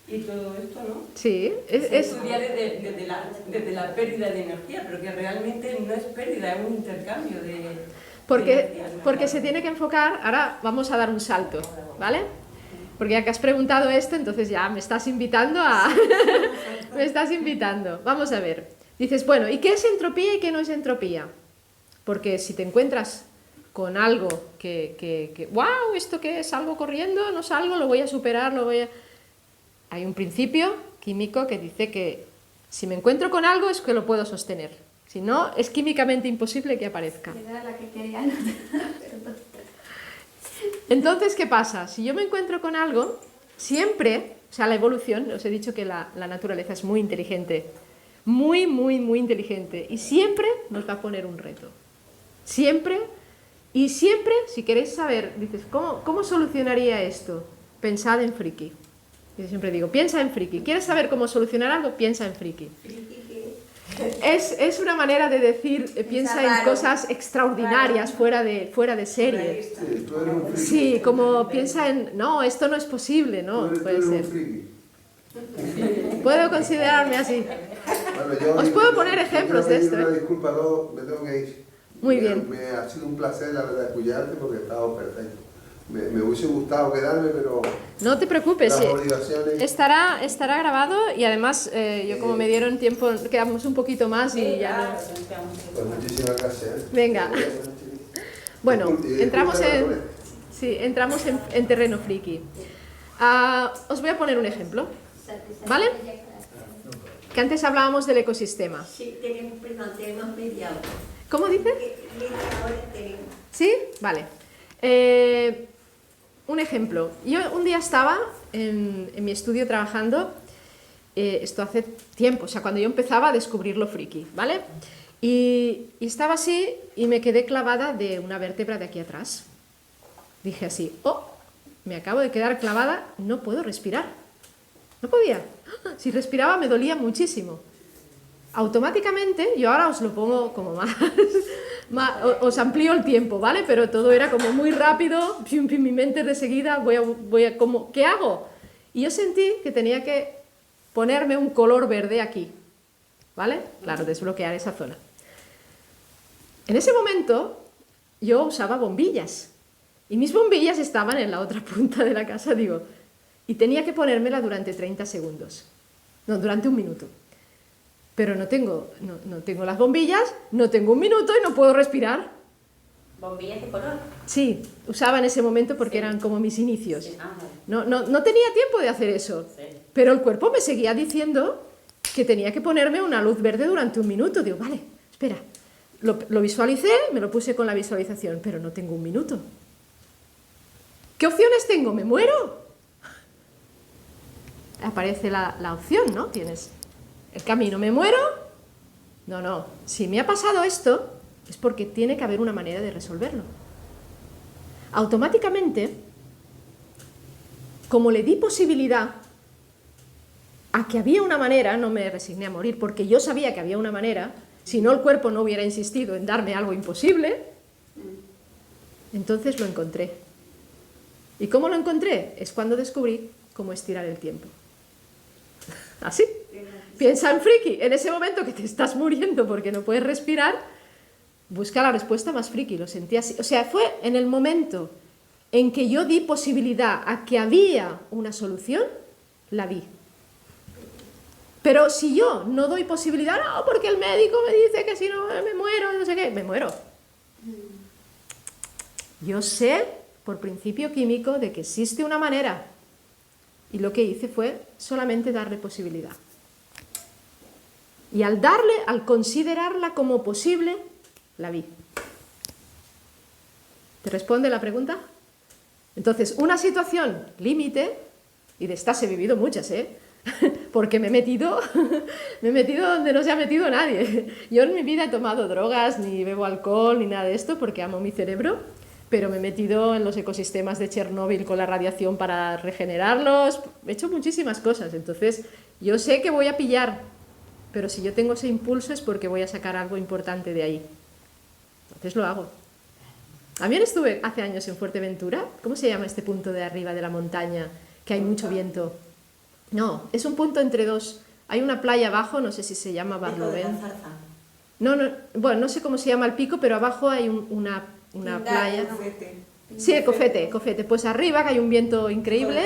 y todo esto, ¿no? Sí, se estudia desde la pérdida de energía, pero que realmente no es pérdida, es un intercambio de energía. Porque se tiene que enfocar, ahora vamos a dar un salto, ¿vale? Porque ya que has preguntado esto, entonces ya me estás invitando a... me estás invitando. Vamos a ver. Dices, bueno, ¿y qué es entropía y qué no es entropía? Porque si te encuentras con algo que ¡wow! ¿Esto qué es? ¿Salgo corriendo? ¿No salgo? ¿Lo voy a superar? Hay un principio químico que dice que si me encuentro con algo es que lo puedo sostener. Si no, es químicamente imposible que aparezca. Era la que quería anotar, perdón. Entonces, ¿qué pasa? Si yo me encuentro con algo, siempre, o sea, la evolución, os he dicho que la naturaleza es muy inteligente, muy inteligente, y siempre nos va a poner un reto. Siempre, y siempre, si queréis saber, dices, ¿cómo solucionaría esto? Pensad en friki. Yo siempre digo, piensa en friki. ¿Quieres saber cómo solucionar algo? Piensa en friki. Es una manera de decir, piensa en cosas extraordinarias, fuera de serie. Sí, como piensa en, no, esto no es posible, no, puede ser. Puedo considerarme así. Os puedo poner ejemplos de esto. Una disculpa, me tengo que ir. Muy bien. Me ha sido un placer, la verdad, escucharte porque estaba perfecto. Me hubiese gustado quedarme, pero... No te preocupes, las obligaciones... estará grabado y además yo como me dieron tiempo, quedamos un poquito más y ya no... Pues muchísimas gracias. Venga. Bueno, entramos en terreno friki. Os voy a poner un ejemplo, ¿vale? Que antes hablábamos del ecosistema. Sí, tenemos media hora. ¿Cómo dices? Media hora tenemos. ¿Sí? Vale. Un ejemplo. Yo un día estaba en mi estudio trabajando, esto hace tiempo, o sea, cuando yo empezaba a descubrir lo friki, ¿vale? Y estaba así y me quedé clavada de una vértebra de aquí atrás. Dije así, me acabo de quedar clavada, no puedo respirar. No podía. Si respiraba me dolía muchísimo. Automáticamente, yo ahora os lo pongo como os amplío el tiempo, ¿vale? Pero todo era como muy rápido, mi mente de seguida, ¿qué hago? Y yo sentí que tenía que ponerme un color verde aquí, ¿vale? Claro, desbloquear esa zona. En ese momento yo usaba bombillas y mis bombillas estaban en la otra punta de la casa, y tenía que ponérmela durante 30 segundos, no, durante un minuto. Pero no tengo las bombillas, no tengo un minuto y no puedo respirar. ¿Bombillas de color? Sí, usaba en ese momento porque eran como mis inicios. Sí. No tenía tiempo de hacer eso. Sí. Pero el cuerpo me seguía diciendo que tenía que ponerme una luz verde durante 1 minuto. Digo, vale, espera, lo visualicé, me lo puse con la visualización, pero no tengo 1 minuto. ¿Qué opciones tengo? ¿Me muero? Aparece la opción, ¿no? Tienes el camino, ¿me muero? No, si me ha pasado esto, es porque tiene que haber una manera de resolverlo. Automáticamente, como le di posibilidad a que había una manera, no me resigné a morir, porque yo sabía que había una manera, si no el cuerpo no hubiera insistido en darme algo imposible, entonces lo encontré. ¿Y cómo lo encontré? Es cuando descubrí cómo estirar el tiempo. Así. Piensa en friki, en ese momento que te estás muriendo porque no puedes respirar, busca la respuesta más friki, lo sentí así. O sea, fue en el momento en que yo di posibilidad a que había una solución, la vi. Pero si yo no doy posibilidad, no, porque el médico me dice que si no me muero, no sé qué, me muero. Yo sé, por principio químico, de que existe una manera. Y lo que hice fue solamente darle posibilidad. Y al considerarla como posible, la vi. ¿Te responde la pregunta? Entonces, una situación límite, y de estas he vivido muchas, porque me he metido donde no se ha metido nadie. Yo en mi vida he tomado drogas, ni bebo alcohol, ni nada de esto, porque amo mi cerebro, pero me he metido en los ecosistemas de Chernóbil con la radiación para regenerarlos, he hecho muchísimas cosas. Entonces, yo sé que voy a pillar, pero si yo tengo ese impulso es porque voy a sacar algo importante de ahí. Entonces lo hago. También estuve hace años en Fuerteventura. ¿Cómo se llama este punto de arriba de la montaña? Que hay mucho viento. No, es un punto entre dos. Hay una playa abajo, no sé si se llama Barlovén. No, bueno, no sé cómo se llama el pico, pero abajo hay una playa. Sí, el Cofete. Pues arriba, que hay un viento increíble.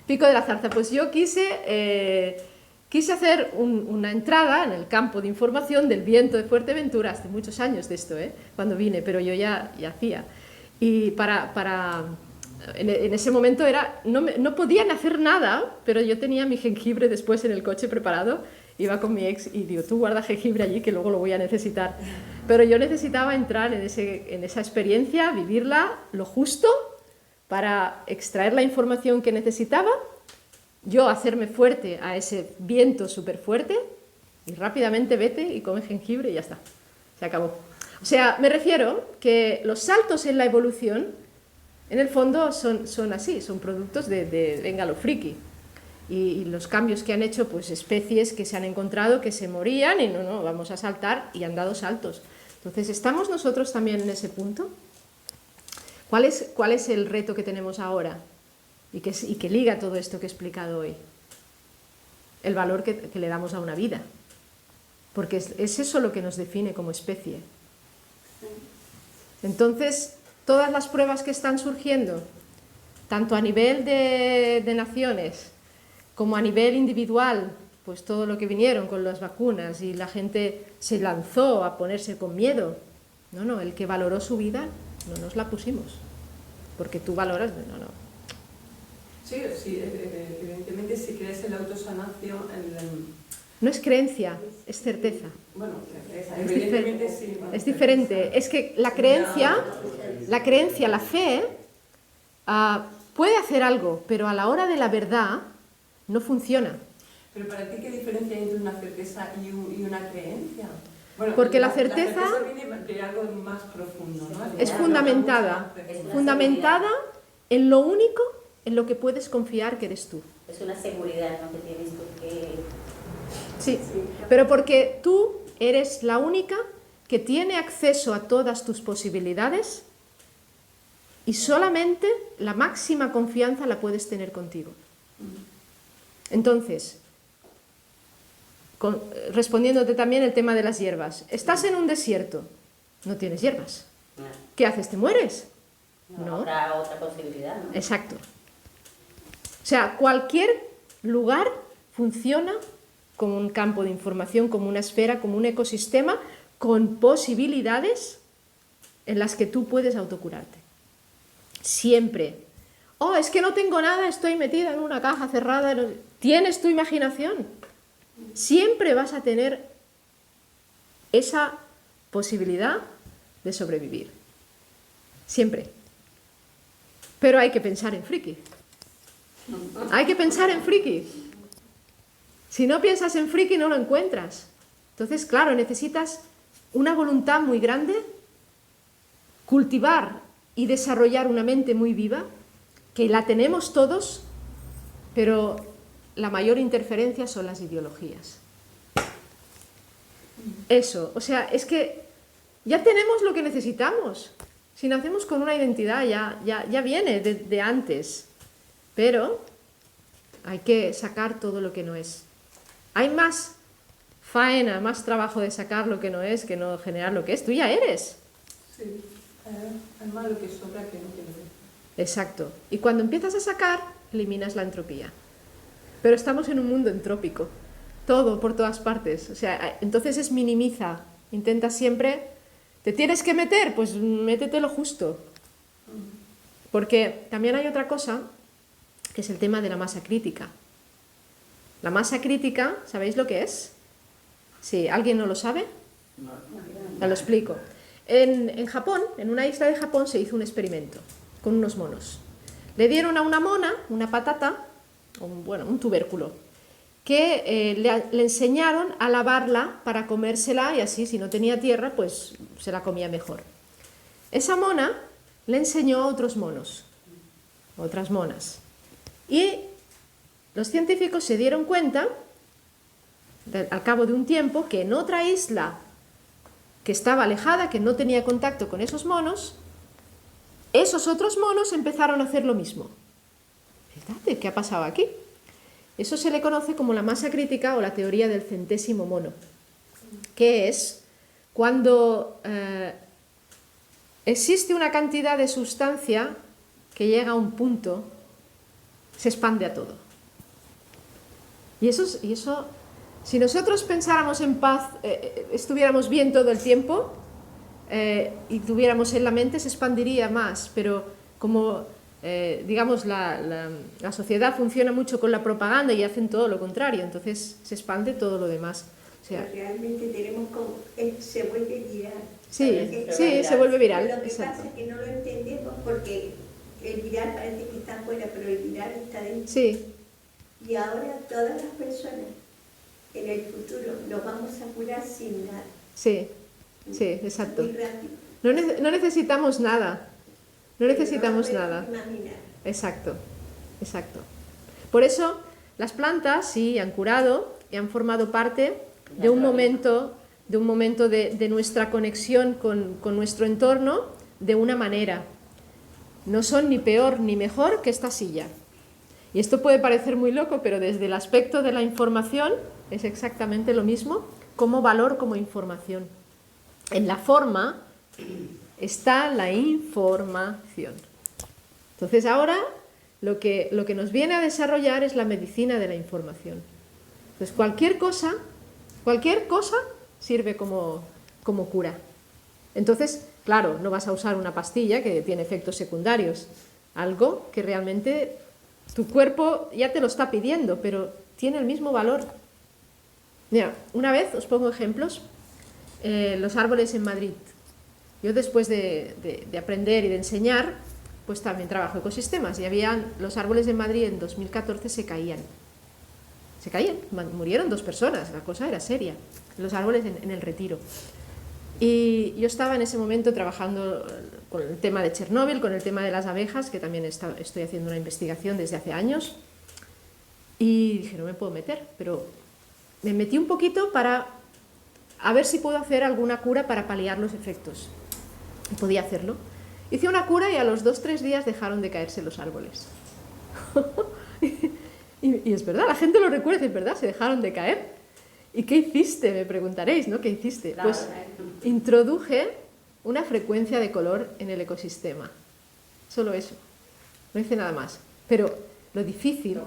Pico de la Zarza. Pues yo quise hacer una entrada en el campo de información del viento de Fuerteventura, hace muchos años de esto, cuando vine, pero yo ya hacía. Y en ese momento no podían hacer nada, pero yo tenía mi jengibre después en el coche preparado, iba con mi ex y digo, tú guarda jengibre allí que luego lo voy a necesitar. Pero yo necesitaba entrar en esa experiencia, vivirla lo justo para extraer la información que necesitaba, yo hacerme fuerte a ese viento súper fuerte y rápidamente vete y come jengibre y ya está, se acabó. O sea, me refiero que los saltos en la evolución en el fondo son así, son productos de venga lo friki. Y los cambios que han hecho, pues especies que se han encontrado que se morían y no, vamos a saltar y han dado saltos. Entonces, ¿estamos nosotros también en ese punto? ¿Cuál es el reto que tenemos ahora? Y que liga todo esto que he explicado hoy. El valor que le damos a una vida. Porque es eso lo que nos define como especie. Entonces, todas las pruebas que están surgiendo, tanto a nivel de naciones como a nivel individual, pues todo lo que vinieron con las vacunas y la gente se lanzó a ponerse con miedo. No, el que valoró su vida, no nos la pusimos. Porque tú valoras, no. Sí, evidentemente si crees en la autosanación... No es creencia, es certeza. Bueno, certeza, evidentemente sí. Es diferente. Es que la creencia, la fe, puede hacer algo, pero a la hora de la verdad no funciona. Pero para ti, ¿qué diferencia hay entre una certeza y una creencia? Bueno, porque la certeza viene de algo más profundo, ¿no? Es fundamentada en lo único en lo que puedes confiar que eres tú. Es una seguridad, ¿no?, que tienes tú que... Sí, pero porque tú eres la única que tiene acceso a todas tus posibilidades y solamente la máxima confianza la puedes tener contigo. Entonces, respondiéndote también el tema de las hierbas, estás en un desierto, no tienes hierbas. ¿Qué haces? ¿Te mueres? No. Habrá otra posibilidad, ¿no? Exacto. O sea, cualquier lugar funciona como un campo de información, como una esfera, como un ecosistema, con posibilidades en las que tú puedes autocurarte. Siempre. Oh, es que no tengo nada, estoy metida en una caja cerrada. Tienes tu imaginación. Siempre vas a tener esa posibilidad de sobrevivir. Siempre. Pero hay que pensar en friki. Hay que pensar en friki. Si no piensas en friki, no lo encuentras. Entonces, claro, necesitas una voluntad muy grande, cultivar y desarrollar una mente muy viva, que la tenemos todos, pero la mayor interferencia son las ideologías. Eso, o sea, es que ya tenemos lo que necesitamos. Si nacemos con una identidad, ya viene de antes. Pero hay que sacar todo lo que no es. Hay más faena, más trabajo de sacar lo que no es que no generar lo que es. Tú ya eres. Sí, hay más lo que sobra que no tiene. Exacto. Y cuando empiezas a sacar, eliminas la entropía. Pero estamos en un mundo entrópico. Todo, por todas partes. O sea, entonces es minimiza. Intenta siempre... ¿Te tienes que meter? Pues métete lo justo. Porque también hay otra cosa, que es el tema de la masa crítica. La masa crítica, ¿sabéis lo que es? Si alguien no lo sabe, ya lo explico. En Japón, en una isla de Japón, se hizo un experimento con unos monos. Le dieron a una mona una patata, un tubérculo, que le enseñaron a lavarla para comérsela y así, si no tenía tierra, pues se la comía mejor. Esa mona le enseñó a otros monos, otras monas. Y los científicos se dieron cuenta, al cabo de un tiempo, que en otra isla que estaba alejada, que no tenía contacto con esos monos, esos otros monos empezaron a hacer lo mismo. Fíjate, ¿qué ha pasado aquí? Eso se le conoce como la masa crítica o la teoría del centésimo mono, que es cuando existe una cantidad de sustancia que llega a un punto, se expande a todo. Y eso, si nosotros pensáramos en paz, estuviéramos bien todo el tiempo y tuviéramos en la mente, se expandiría más, pero como digamos la sociedad funciona mucho con la propaganda y hacen todo lo contrario, entonces se expande todo lo demás. O sea, realmente tenemos como, se vuelve viral. Sí, se vuelve viral. Lo que pasa es que no lo entendemos porque el viral parece que está afuera, pero el viral está dentro. Sí. Y ahora todas las personas en el futuro nos vamos a curar sin nada. Sí, exacto. Muy rápido. No necesitamos nada. No necesitamos nada. Imaginar. Exacto. Por eso las plantas sí han curado y han formado parte de un momento de nuestra conexión con nuestro entorno de una manera. No son ni peor ni mejor que esta silla. Y esto puede parecer muy loco, pero desde el aspecto de la información es exactamente lo mismo como valor, como información. En la forma está la información. Entonces ahora lo que nos viene a desarrollar es la medicina de la información. Entonces cualquier cosa sirve como cura. Entonces, claro, no vas a usar una pastilla que tiene efectos secundarios, algo que realmente tu cuerpo ya te lo está pidiendo, pero tiene el mismo valor. Mira, una vez os pongo ejemplos, los árboles en Madrid. Yo después de aprender y de enseñar, pues también trabajo ecosistemas, y los árboles en Madrid en 2014 se caían, murieron 2 personas, la cosa era seria, los árboles en el Retiro. Y yo estaba en ese momento trabajando con el tema de Chernóbil, con el tema de las abejas, que también estoy haciendo una investigación desde hace años, y dije, no me puedo meter, pero me metí un poquito para a ver si puedo hacer alguna cura para paliar los efectos. Y podía hacerlo. Hice una cura y a los 2-3 días dejaron de caerse los árboles. y es verdad, la gente lo recuerda, es verdad, se dejaron de caer. ¿Y qué hiciste? Me preguntaréis, ¿no? ¿Qué hiciste? Claro. Pues introduje una frecuencia de color en el ecosistema. Solo eso. No hice nada más. Pero lo difícil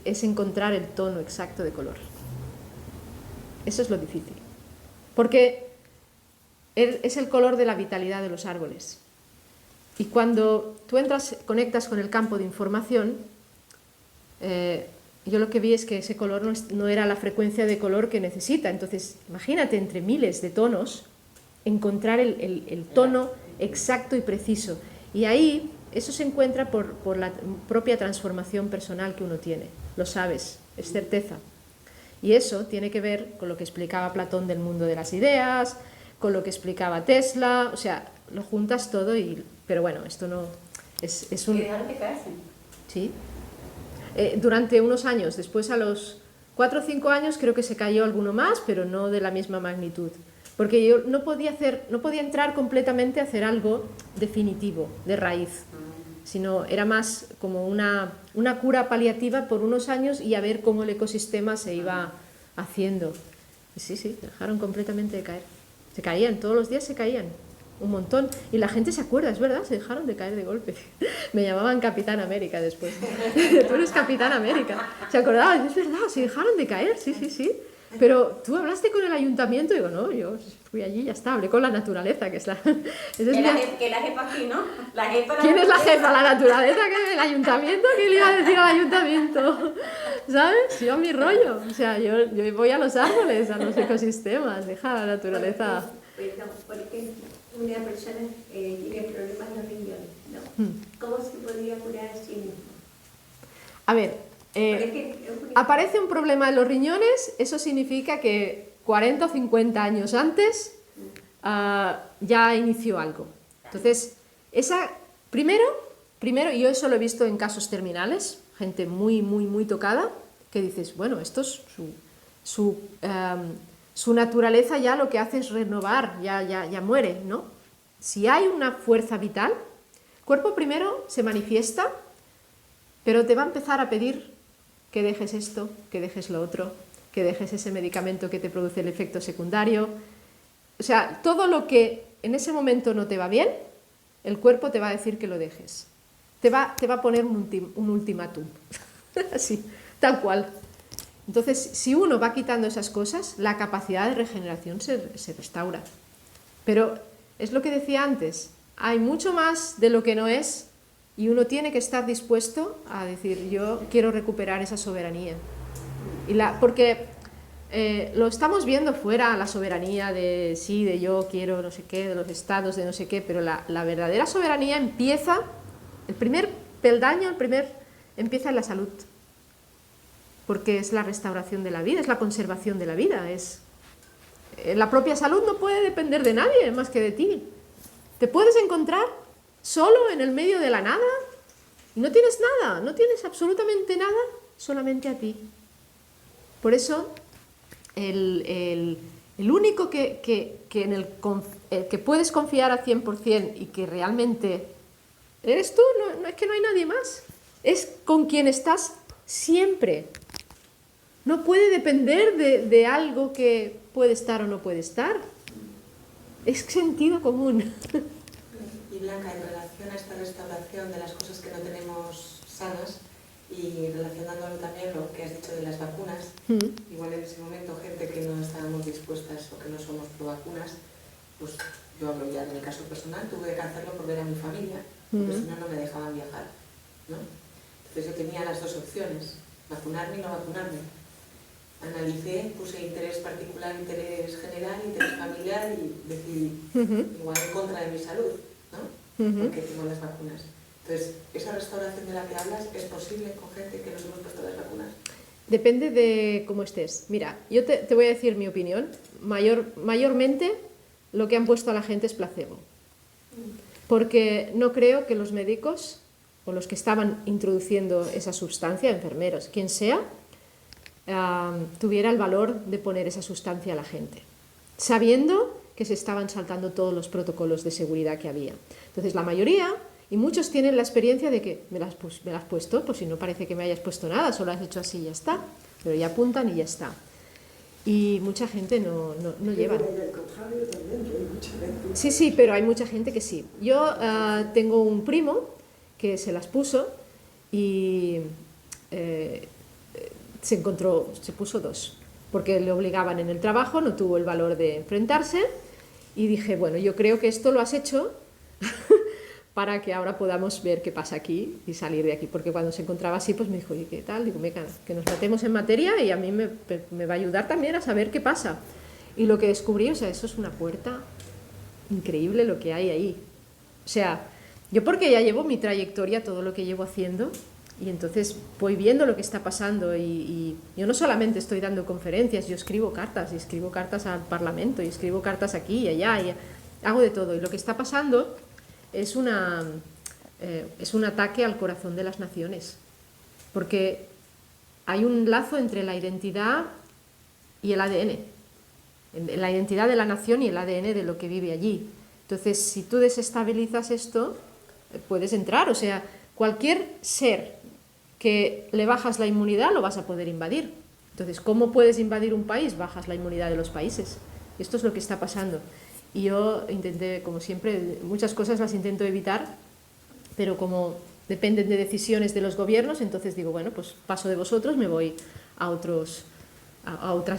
es encontrar el tono exacto de color. Eso es lo difícil. Porque es el color de la vitalidad de los árboles. Y cuando tú conectas con el campo de información, yo lo que vi es que ese color no era la frecuencia de color que necesita. Entonces, imagínate, entre miles de tonos, encontrar el tono exacto y preciso. Y ahí, eso se encuentra por la propia transformación personal que uno tiene. Lo sabes, es certeza. Y eso tiene que ver con lo que explicaba Platón del mundo de las ideas, con lo que explicaba Tesla, o sea, lo juntas todo pero bueno, esto no... es un... ¿Y dejaron de caerse? Sí. Durante unos años, después a los 4 o 5 años creo que se cayó alguno más, pero no de la misma magnitud. Porque yo no podía entrar completamente a hacer algo definitivo, de raíz, sino era más como una cura paliativa por unos años y a ver cómo el ecosistema se iba haciendo. Y sí, dejaron completamente de caer. Se caían, todos los días se caían, un montón. Y la gente se acuerda, es verdad, se dejaron de caer de golpe. Me llamaban Capitán América después. Tú eres Capitán América. Se acordaban, es verdad, se dejaron de caer, sí. Pero tú hablaste con el ayuntamiento, y digo, no, yo fui allí y ya está, hablé con la naturaleza, que es la... Que la jefa aquí, ¿no? La jefa, ¿Quién es la jefa? ¿La naturaleza? ¿Qué? ¿El ayuntamiento? ¿Qué le iba a decir al ayuntamiento? ¿Sabes? Yo mi rollo. O sea, yo voy a los árboles, a los ecosistemas, deja a la naturaleza... Perdón, porque una persona tiene problemas en los riñones, ¿no? ¿Cómo se podría curar a sí mismo? A ver... aparece un problema en los riñones, eso significa que 40 o 50 años antes ya inició algo. Entonces, primero, yo eso lo he visto en casos terminales, gente muy tocada, que dices, bueno, esto es su naturaleza, ya lo que hace es renovar, ya muere, ¿no? Si hay una fuerza vital, el cuerpo primero se manifiesta, pero te va a empezar a pedir que dejes esto, que dejes lo otro, que dejes ese medicamento que te produce el efecto secundario. O sea, todo lo que en ese momento no te va bien, el cuerpo te va a decir que lo dejes. Te va a poner un ultimátum. Así, tal cual. Entonces, si uno va quitando esas cosas, la capacidad de regeneración se restaura. Pero es lo que decía antes, hay mucho más de lo que no es. Y uno tiene que estar dispuesto a decir, yo quiero recuperar esa soberanía. Porque lo estamos viendo fuera, la soberanía de yo quiero no sé qué, de los estados, de no sé qué, pero la verdadera soberanía empieza, el primer peldaño, empieza en la salud. Porque es la restauración de la vida, es la conservación de la vida. La propia salud no puede depender de nadie más que de ti. Te puedes encontrar solo en el medio de la nada y no tienes nada, no tienes absolutamente nada, solamente a ti. Por eso el único en el que puedes confiar al 100% y que realmente eres tú, no es que no hay nadie más, es con quien estás siempre. No puede depender de algo que puede estar o no puede estar. Es sentido común. Y Blanca, en relación a esta restauración de las cosas que no tenemos sanas y relacionándolo también lo que has dicho de las vacunas, igual en ese momento gente que no estábamos dispuestas o que no somos pro vacunas, pues yo hablo ya en el caso personal, tuve que hacerlo por ver a mi familia, porque si no, no me dejaban viajar, ¿no? Entonces yo tenía las dos opciones, vacunarme y no vacunarme. Analicé, puse interés particular, interés general, interés familiar y decidí, igual en contra de mi salud, ¿no? Porque tengo las vacunas. Entonces, ¿esa restauración de la que hablas es posible con gente que nos hemos puesto las vacunas? Depende de cómo estés. Mira, yo te voy a decir mi opinión. Mayormente lo que han puesto a la gente es placebo. Porque no creo que los médicos o los que estaban introduciendo esa sustancia, enfermeros, quien sea, tuviera el valor de poner esa sustancia a la gente, sabiendo que se estaban saltando todos los protocolos de seguridad que había. Entonces la mayoría, y muchos tienen la experiencia de que me las has puesto, pues si no parece que me hayas puesto nada, solo has hecho así y ya está, pero ya apuntan y ya está. Y mucha gente no lleva. Sí, pero hay mucha gente que sí. Yo tengo un primo que se las puso y se puso 2, porque le obligaban en el trabajo, no tuvo el valor de enfrentarse y dije, bueno, yo creo que esto lo has hecho para que ahora podamos ver qué pasa aquí y salir de aquí, porque cuando se encontraba así, pues me dijo, ¿y qué tal? Digo, venga, que nos metemos en materia y a mí me va a ayudar también a saber qué pasa. Y lo que descubrí, o sea, eso es una puerta increíble lo que hay ahí. O sea, yo porque ya llevo mi trayectoria, todo lo que llevo haciendo, y entonces voy viendo lo que está pasando y yo no solamente estoy dando conferencias, yo escribo cartas, y escribo cartas al Parlamento, y escribo cartas aquí y allá, y hago de todo. Y lo que está pasando es un ataque al corazón de las naciones, porque hay un lazo entre la identidad y el ADN, la identidad de la nación y el ADN de lo que vive allí. Entonces, si tú desestabilizas esto, puedes entrar, o sea, cualquier ser que le bajas la inmunidad lo vas a poder invadir. Entonces, ¿cómo puedes invadir un país? Bajas la inmunidad de los países. Esto es lo que está pasando. Y yo intenté, como siempre, muchas cosas las intento evitar, pero como dependen de decisiones de los gobiernos, entonces digo, bueno, pues paso de vosotros, me voy a otras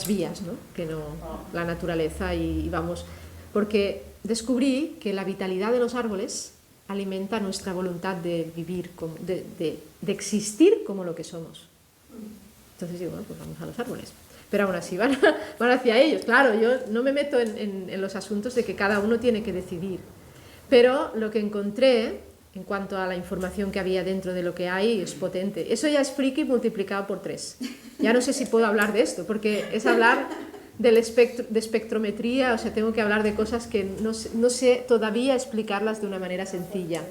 vías, ¿no? Que no la naturaleza y vamos. Porque descubrí que la vitalidad de los árboles alimenta nuestra voluntad de vivir, de existir como lo que somos. Entonces digo, bueno, pues vamos a los árboles. Pero aún así van hacia ellos. Claro, yo no me meto en los asuntos de que cada uno tiene que decidir. Pero lo que encontré, en cuanto a la información que había dentro de lo que hay, es potente. Eso ya es friki multiplicado por 3. Ya no sé si puedo hablar de esto, porque es hablar de espectrometría, o sea, tengo que hablar de cosas que no sé todavía explicarlas de una manera sencilla.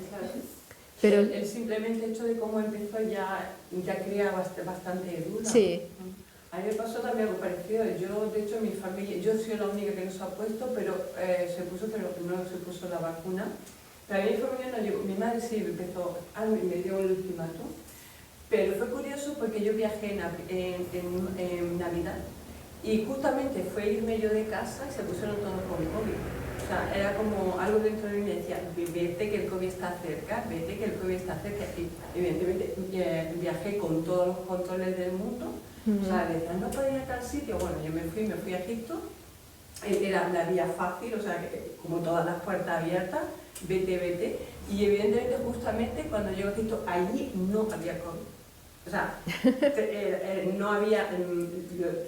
Pero el simplemente hecho de cómo empezó ya crea bastante duda. Sí. A mí me pasó también algo parecido. Yo, de hecho, mi familia, yo soy la única que no se ha puesto, pero no se puso la vacuna. Pero a mi familia no llegó. Mi madre sí empezó, me dio el ultimátum. Pero fue curioso porque yo viajé en Navidad y justamente fue irme yo de casa y se pusieron todos con COVID. O sea, era como algo dentro de mí me decía, vete que el COVID está cerca, vete que el COVID está cerca. Y evidentemente viajé con todos los controles del mundo. O sea, decían, no podía ir a tal sitio. Bueno, yo me fui a Egipto, era la vía fácil, o sea, como todas las puertas abiertas, vete. Y evidentemente, justamente cuando llego a Egipto, allí no había COVID. O sea, no había,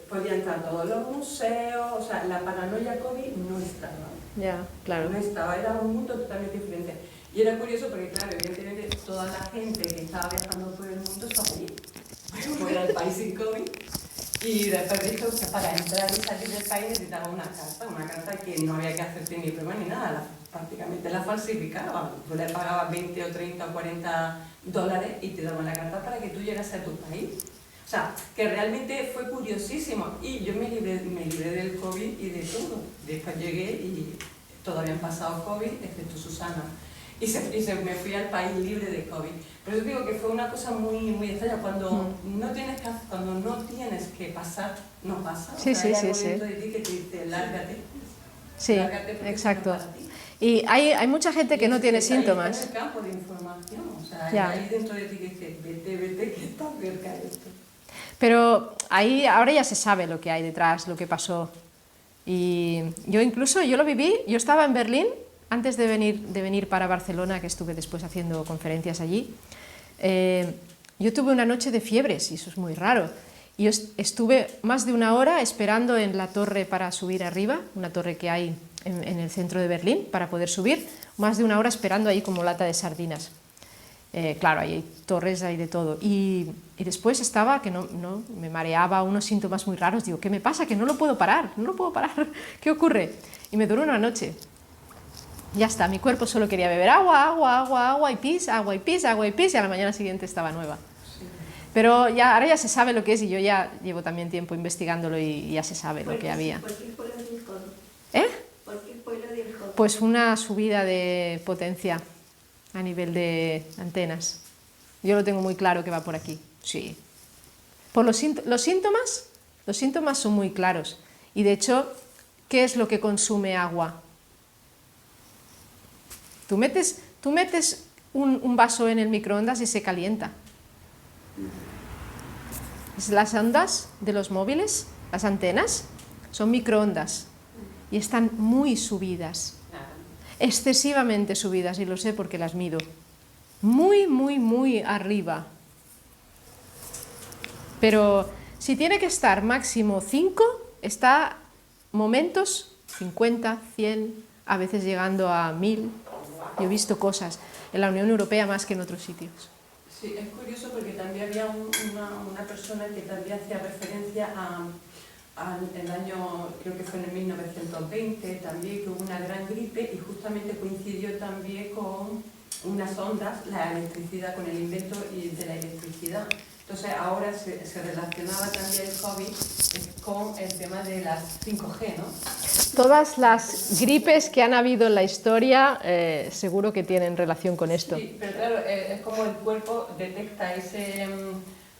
podían entrar todos los museos, o sea, la paranoia COVID no estaba. Ya, claro. No estaba, era un mundo totalmente diferente. Y era curioso porque, claro, evidentemente toda la gente que estaba viajando por el mundo estaba allí. Fuera del país sin COVID. Y después de esto, que para entrar y salir del país necesitaba una carta que no había que hacerte ni prueba ni nada, prácticamente la falsificaban. Tú le pagabas 20 o 30 o 40 dólares y te daban la carta para que tú llegases a tu país. O sea, que realmente fue curiosísimo. Y yo me libré del COVID y de todo. Después llegué y todavía han pasado COVID, excepto Susana. Y me fui al país libre de COVID. Pero yo digo que fue una cosa muy extraña. Cuando no tienes que pasar, no pasa. Sí, o sea, sí, hay sí, algo dentro de ti que te dice, lárgate. Sí, exacto. Y hay mucha gente que no tiene síntomas. Está en el campo de información. O sea, Ya. hay dentro de ti que dice, vete, que está cerca esto. Pero ahora ya se sabe lo que hay detrás, lo que pasó. Y yo lo viví, yo estaba en Berlín antes de venir para Barcelona, que estuve después haciendo conferencias allí. Yo tuve una noche de fiebres, y eso es muy raro. Y yo estuve más de una hora esperando en la torre para subir arriba, una torre que hay en el centro de Berlín, para poder subir, más de una hora esperando ahí como lata de sardinas. Claro, ahí hay torres, hay de todo. Y después estaba, que no me mareaba, unos síntomas muy raros. Digo, ¿qué me pasa? Que no lo puedo parar. ¿Qué ocurre? Y me duró una noche. Ya está, mi cuerpo solo quería beber agua y pis, y a la mañana siguiente estaba nueva. Pero ahora ya se sabe lo que es y yo ya llevo también tiempo investigándolo y ya se sabe lo que había. ¿Por qué fue lo del COVID? ¿Eh? ¿Por qué fue lo del COVID? Pues una subida de potencia a nivel de antenas. Yo lo tengo muy claro que va por aquí, sí. Por los síntomas son muy claros. Y de hecho, ¿qué es lo que consume agua? Tú metes un vaso en el microondas y se calienta. Las ondas de los móviles, las antenas, son microondas y están muy subidas. excesivamente subidas, y lo sé porque las mido. Muy, muy, muy arriba. Pero si tiene que estar máximo 5, está momentos 50, 100, a veces llegando a 1000. Yo he visto cosas en la Unión Europea más que en otros sitios. Sí, es curioso porque también había una persona que también hacía referencia al año, creo que fue en el 1920 también, que hubo una gran gripe y justamente coincidió también con unas ondas, la electricidad, con el invento de la electricidad. Entonces ahora se relacionaba también el COVID con el tema de las 5G, ¿no? Todas las gripes que han habido en la historia seguro que tienen relación con esto. Sí, pero claro, es como el cuerpo detecta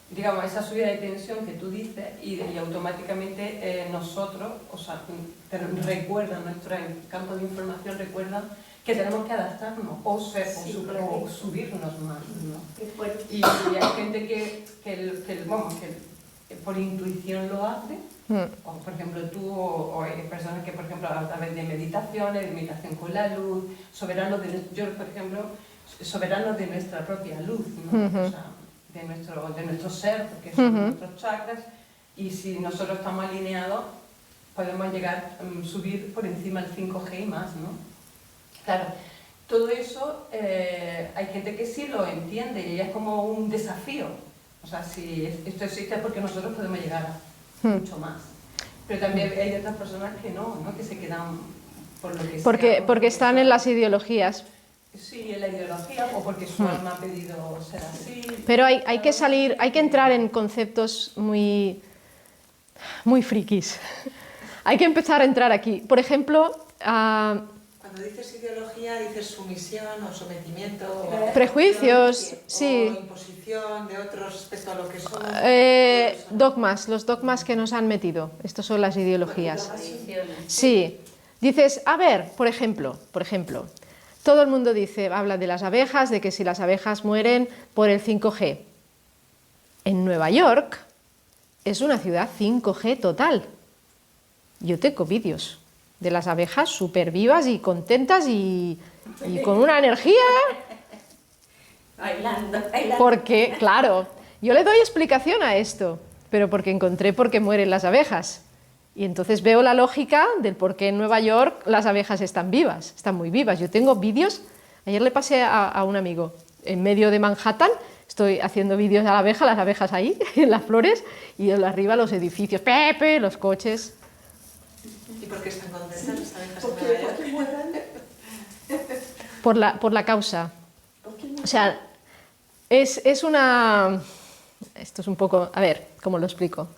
digamos, esa subida de tensión que tú dices y automáticamente nosotros, o sea, recuerda, nuestro campo de información recuerda que tenemos que adaptarnos o subirnos más, ¿no? Y hay gente que por intuición lo hace, o por ejemplo tú, o hay personas que por ejemplo a través de meditaciones, de meditación con la luz, yo por ejemplo, soberanos de nuestra propia luz, ¿no? O sea, de nuestro ser, que son nuestros chakras, y si nosotros estamos alineados podemos llegar a subir por encima del 5G y más, ¿no? Claro, todo eso hay gente que sí lo entiende y es como un desafío. O sea, si esto existe es porque nosotros podemos llegar a mucho más. Pero también hay otras personas que no, que se quedan por lo que sea. Porque están en las ideologías. Sí, en la ideología o porque su alma ha pedido ser así. Pero hay que salir, hay que entrar en conceptos muy frikis. Hay que empezar a entrar aquí. Por ejemplo, cuando dices ideología, dices sumisión o sometimiento. O prejuicios, o sí. imposición de otros respecto a lo que somos. Dogmas, los dogmas que nos han metido. Estos son las ideologías. Sí. Dices, a ver, por ejemplo, todo el mundo habla de las abejas, de que si las abejas mueren por el 5G. En Nueva York es una ciudad 5G total. Yo tengo vídeos de las abejas súper vivas y contentas y con una energía. Bailando. Porque, claro, yo le doy explicación a esto, pero porque encontré por qué mueren las abejas. Y entonces veo la lógica del por qué en Nueva York las abejas están vivas, están muy vivas. Yo tengo vídeos, ayer le pasé a un amigo, en medio de Manhattan, estoy haciendo vídeos a la abeja, las abejas ahí, en las flores, y arriba los edificios, Pepe, los coches. ¿Y por qué están contentas las abejas en Nueva York? Por la causa. O sea, es una... Esto es un poco... A ver, ¿cómo lo explico?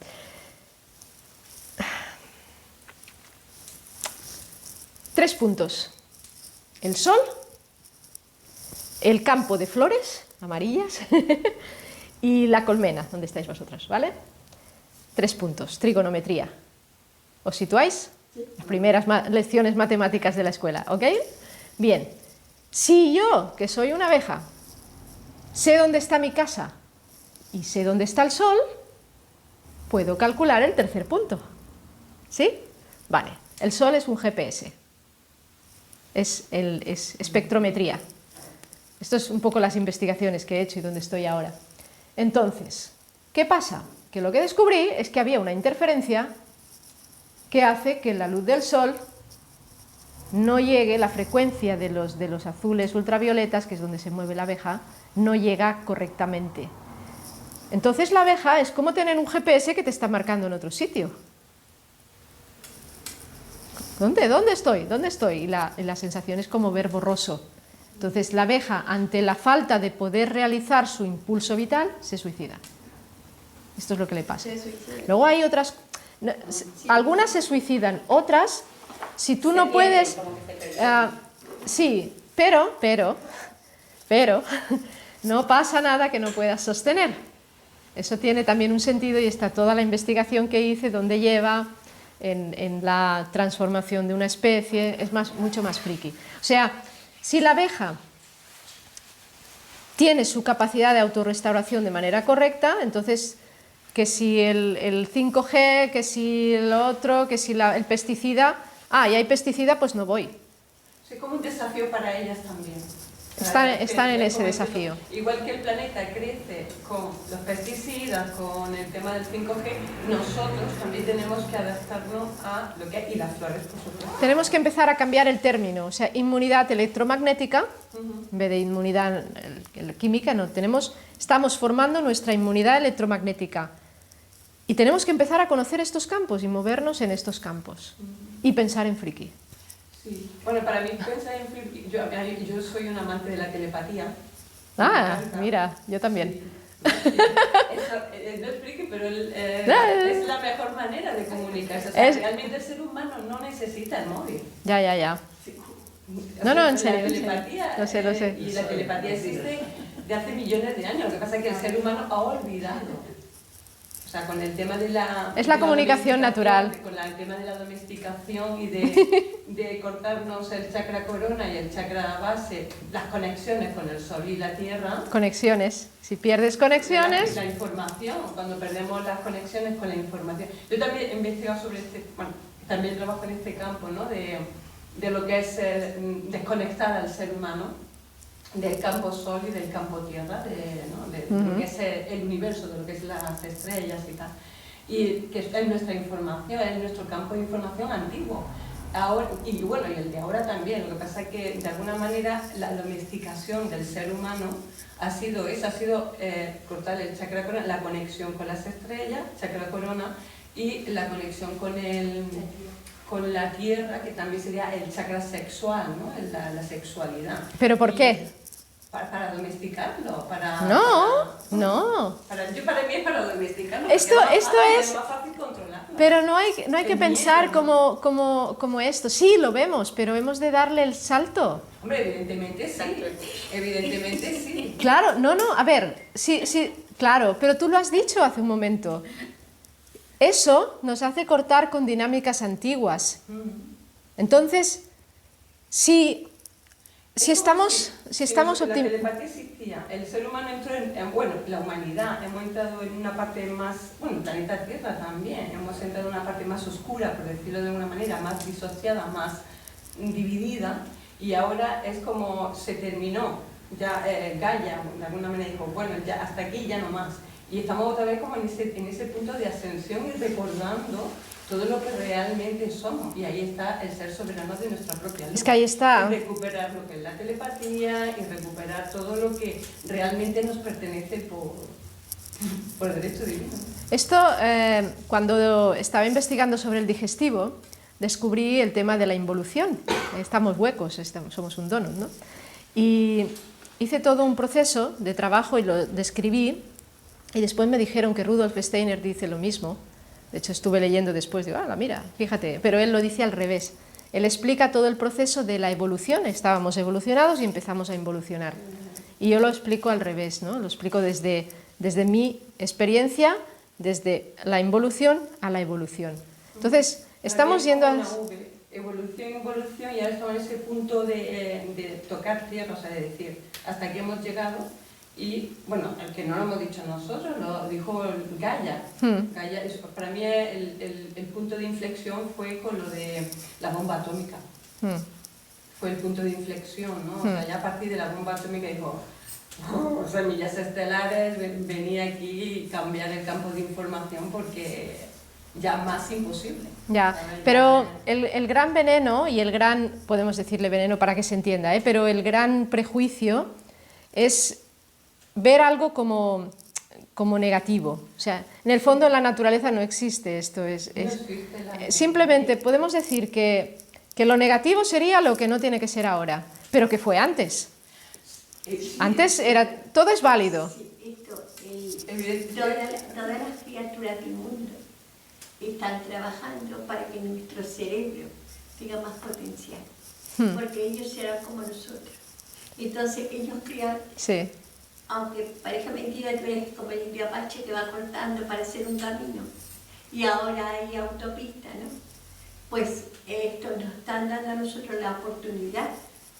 Tres puntos. El sol, el campo de flores amarillas y la colmena, donde estáis vosotros, ¿vale? 3 puntos, trigonometría. ¿Os situáis? Las primeras lecciones matemáticas de la escuela, ¿ok? Bien, si yo, que soy una abeja, sé dónde está mi casa y sé dónde está el sol, puedo calcular el tercer punto. ¿Sí? Vale, el sol es un GPS. Es espectrometría. Esto es un poco las investigaciones que he hecho y donde estoy ahora. Entonces, ¿qué pasa? Que lo que descubrí es que había una interferencia que hace que la luz del sol no llegue, la frecuencia de los azules ultravioletas, que es donde se mueve la abeja, no llega correctamente. Entonces la abeja es como tener un GPS que te está marcando en otro sitio. ¿Dónde estoy? ¿Dónde estoy? Y la sensación es como ver borroso. Entonces la abeja, ante la falta de poder realizar su impulso vital, se suicida. Esto es lo que le pasa. Luego hay otras... algunas se suicidan, otras, si tú no puedes... sí, pero no pasa nada que no puedas sostener. Eso tiene también un sentido y está toda la investigación que hice donde lleva... En la transformación de una especie, es mucho más friki. O sea, si la abeja tiene su capacidad de autorrestauración de manera correcta, entonces que si el 5G, que si el otro, que si el pesticida, y hay pesticida, pues no voy. Sí, como un desafío para ellas también. Están en ese desafío. Igual que el planeta crece con los pesticidas, con el tema del 5G, nosotros también tenemos que adaptarnos a lo que hay, y las flores, por supuesto. Tenemos que empezar a cambiar el término, o sea, inmunidad electromagnética, en vez de inmunidad química, no, estamos formando nuestra inmunidad electromagnética. Y tenemos que empezar a conocer estos campos y movernos en estos campos. Y pensar en friki. Sí. Bueno, para mí pensar en friki, yo soy un amante de la telepatía. Ah, mira, yo también. Sí. No es friki, pero es la mejor manera de comunicarse. O sea, realmente el ser humano no necesita el móvil. Ya. Sí. No, en serio. La telepatía, Lo sé. y la telepatía existe de hace millones de años. Lo que pasa es que el ser humano ha olvidado. O sea, con el tema de la... Es la comunicación natural. Con el tema de la domesticación y de cortarnos el chakra corona y el chakra base, las conexiones con el sol y la tierra. Conexiones. Si pierdes conexiones... La información, cuando perdemos las conexiones con la información. Yo también he investigado sobre también trabajo en este campo, ¿no? De lo que es desconectar al ser humano del campo sol y del campo tierra, de lo que es el universo, de lo que es las estrellas y tal. Y que es nuestra información, es nuestro campo de información antiguo. Ahora, y bueno, y el de ahora también. Lo que pasa es que de alguna manera la domesticación del ser humano ha sido cortar el chakra corona, la conexión con las estrellas, chakra corona, y la conexión con la tierra, que también sería el chakra sexual, ¿no? La sexualidad. ¿Pero por qué? Para domesticarlo, No. Para mí es para domesticarlo. Esto es más fácil controlarlo. Pero no hay que pensar como esto. Sí, lo vemos, pero hemos de darle el salto. Hombre, evidentemente sí. Claro, a ver, sí, claro, pero tú lo has dicho hace un momento. Eso nos hace cortar con dinámicas antiguas. Entonces, si estamos la telepatía existía, el ser humano entró la humanidad, hemos entrado en una parte más, el planeta Tierra también, hemos entrado en una parte más oscura, por decirlo de una manera, más disociada, más dividida, y ahora es como se terminó, ya Gaia de alguna manera dijo, ya hasta aquí, ya no más. Y estamos otra vez como en ese punto de ascensión y recordando todo lo que realmente somos. Y ahí está el ser soberano de nuestra propia luz. Es que ahí está. Y recuperar lo que es la telepatía y recuperar todo lo que realmente nos pertenece por derecho divino. Esto, cuando estaba investigando sobre el digestivo, descubrí el tema de la involución. Estamos huecos, somos un donut, ¿no? Y hice todo un proceso de trabajo y lo describí. Y después me dijeron que Rudolf Steiner dice lo mismo. De hecho, estuve leyendo después, digo, mira, fíjate, pero él lo dice al revés. Él explica todo el proceso de la evolución. Estábamos evolucionados y empezamos a involucionar. Y yo lo explico al revés, ¿no? Lo explico desde mi experiencia, desde la involución a la evolución. Entonces, estamos yendo a... Evolución, y ahora estamos en ese punto de tocar tierra, o sea, de decir, hasta aquí hemos llegado. Y, el que no lo hemos dicho nosotros, lo dijo Gaia. Gaia para mí el punto de inflexión fue con lo de la bomba atómica. Fue el punto de inflexión, ¿no? O sea, ya a partir de la bomba atómica dijo, semillas estelares, venía aquí y cambiar el campo de información porque ya más imposible. Ya, pero el gran veneno, y podemos decirle veneno para que se entienda, pero el gran prejuicio es ver algo como negativo. O sea, en el fondo en la naturaleza no existe esto. Simplemente podemos decir que lo negativo sería lo que no tiene que ser ahora, pero que fue antes. Antes todo es válido. Todas las criaturas del mundo están trabajando para que nuestro cerebro tenga más potencial, porque ellos serán como nosotros. Entonces ellos crean... Sí. Aunque parezca mentira, tú eres como el indio apache que va cortando para hacer un camino y ahora hay autopista, ¿no? Pues esto nos están dando a nosotros la oportunidad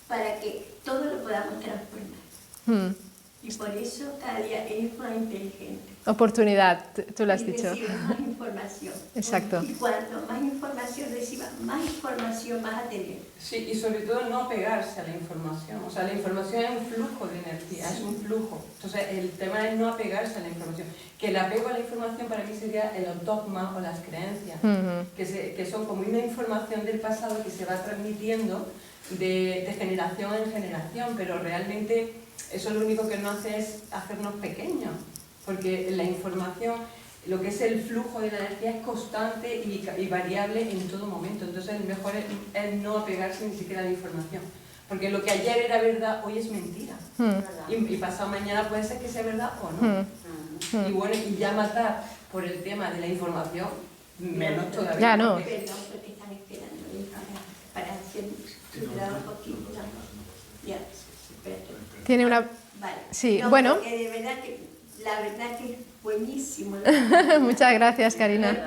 para que todo lo podamos transformar. Y por eso cada día es más inteligente. Oportunidad, tú lo has Y dicho. recibe más información. Exacto. Y cuanto más información reciba, más información vas a tener. Sí, y sobre todo no apegarse a la información. O sea, la información es un flujo de energía, es un flujo. Entonces, el tema es no apegarse a la información. Que el apego a la información para mí sería los dogmas o las creencias, que son como una información del pasado que se va transmitiendo de generación en generación, pero realmente eso lo único que nos hace es hacernos pequeños, porque la información, lo que es el flujo de la energía es constante y variable en todo momento. Entonces el mejor es no apegarse ni siquiera a la información, porque lo que ayer era verdad hoy es mentira, y pasado mañana puede ser que sea verdad o no. Y bueno, y ya matar por el tema de la información, menos todavía. Ya no. Perdón, porque están esperando para hacer su trabajo aquí. Ya, espérate. Tiene una... Vale. Sí, No, bueno. porque de verdad que, la verdad que es buenísimo. Muchas gracias, Karina. No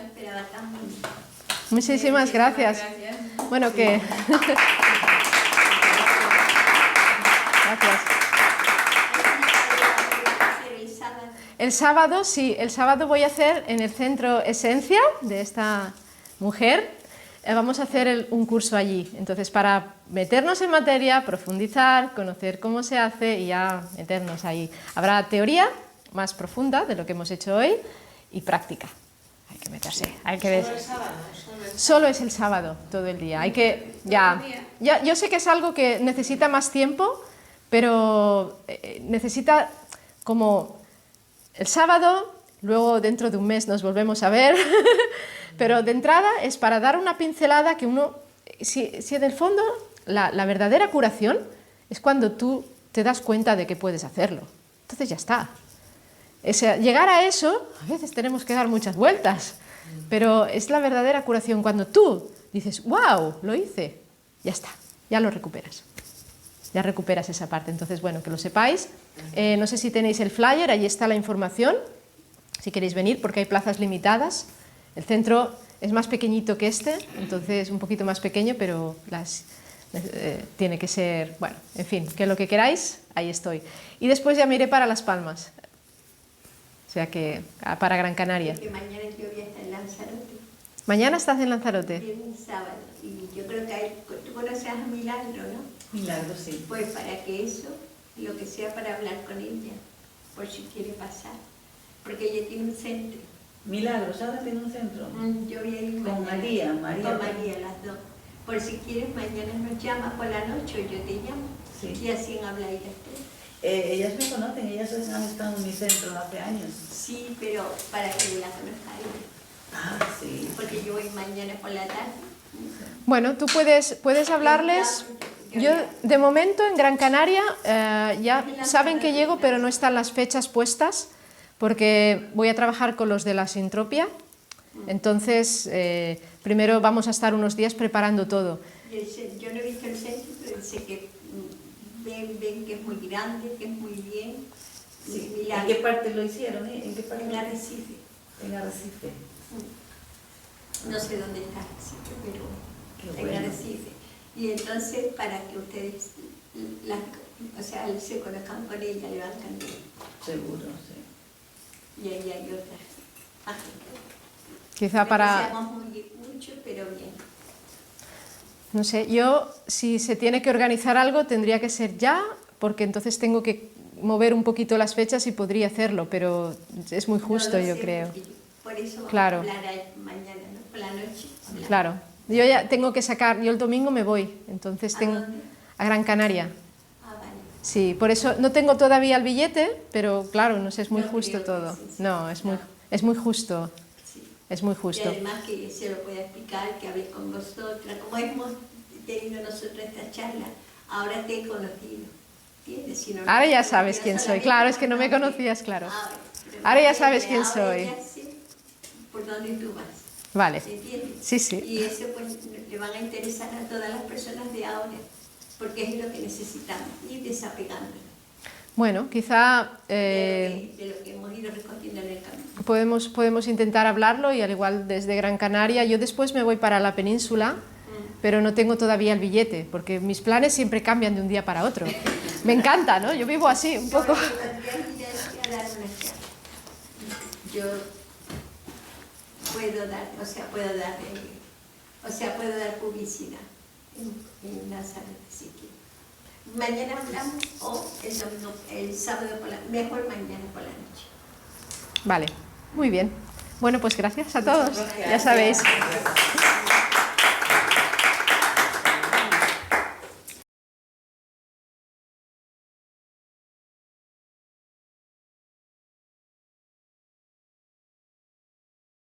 esperaba tan bonito. Muchísimas gracias. Bueno, que... Gracias. El sábado, sí, el sábado voy a hacer en el Centro Esencia de esta mujer, vamos a hacer un curso allí. Entonces, para meternos en materia, profundizar, conocer cómo se hace y ya meternos ahí. Habrá teoría más profunda de lo que hemos hecho hoy y práctica. Hay que meterse, hay que ver. Solo es el sábado, todo el día. Hay que, ya, yo sé que es algo que necesita más tiempo, pero necesita como el sábado, luego dentro de un mes nos volvemos a ver, pero de entrada es para dar una pincelada que uno, si en el fondo la verdadera curación es cuando tú te das cuenta de que puedes hacerlo. Entonces ya está. Llegar a eso, a veces tenemos que dar muchas vueltas, pero es la verdadera curación cuando tú dices, wow, lo hice, ya está, ya lo recuperas. Ya recuperas esa parte. Entonces, bueno, que lo sepáis. No sé si tenéis el flyer, ahí está la información, si queréis venir, porque hay plazas limitadas. El centro es más pequeñito que este, entonces un poquito más pequeño, pero tiene que ser, bueno, en fin, que lo que queráis, ahí estoy. Y después ya me iré para Las Palmas, o sea que para Gran Canaria. Porque mañana yo voy a estar en Lanzarote. ¿Mañana estás en Lanzarote? Viernes, sábado. Y yo creo que tú conoces a Milagro, ¿no? Milagro, sí. Pues para que eso, lo que sea para hablar con ella, por si quiere pasar. Porque ella tiene un centro. Milagros, ahora tiene un centro. Yo voy a ir Con mañana. María. Con María, las dos. Por si quieres, mañana nos llama por la noche o yo te llamo. Sí. Y así habláis las tres. Ellas me conocen, ellas han estado en mi centro hace años. Sí, pero para que la conozca ella. Ah, sí. Porque yo voy mañana por la tarde. Bueno, tú puedes hablarles. Yo, de momento, en Gran Canaria, ya saben que llego, pero no están las fechas puestas, porque voy a trabajar con los de la Sintropia. Entonces, primero vamos a estar unos días preparando todo. Yo no he visto el centro, pero sé que ven que es muy grande, que es muy bien. Sí. ¿En qué parte lo hicieron? ¿En qué parte? En Arrecife. En Arrecife. No sé dónde está Arrecife, pero Qué en bueno. Arrecife. Y entonces, para que ustedes se conozcan con ella, le van a cantar. Seguro, sí. Y ahí hay otras páginas. Quizá para... Seamos mucho, pero bien. No sé, yo, si se tiene que organizar algo, tendría que ser ya, porque entonces tengo que mover un poquito las fechas y podría hacerlo, pero es muy justo, yo creo. Por eso vamos Claro. a hablar mañana, ¿no? Por la noche. Hablar. Claro. Yo ya tengo que sacar, yo el domingo me voy, entonces ¿A tengo dónde? a Gran Canaria. Ah, vale. Sí, por eso no tengo todavía el billete, pero claro, no sé, es muy No justo creo que todo. sí, sí. No, es muy justo, Sí. es muy Y justo. además que se lo pueda explicar, que hable con vosotras, como hemos tenido nosotros esta charla, ahora te he conocido. ¿Entiendes? Si no me Ahora ya conocías sabes quién soy, solamente claro, es que no me porque- conocías, claro. pero Ahora ya me sabes quién ahora soy. ya sé por dónde tú vas. Vale, ¿Entiendes? sí, sí. Y eso pues le van a interesar a todas las personas de ahora, porque es lo que necesitamos, ir desapegándonos Bueno, quizá de lo que hemos ido recogiendo en el camino. podemos intentar hablarlo y al igual desde Gran Canaria. Yo después me voy para la península, pero no tengo todavía el billete, porque mis planes siempre cambian de un día para otro. Me encanta, ¿no? Yo vivo así, un poco. Yo puedo dar, puedo dar publicidad en la sala de psiquiatría. Mañana hablamos o el sábado mejor mañana por la noche. Vale, muy bien. Bueno, pues gracias a todos. Ya sabéis.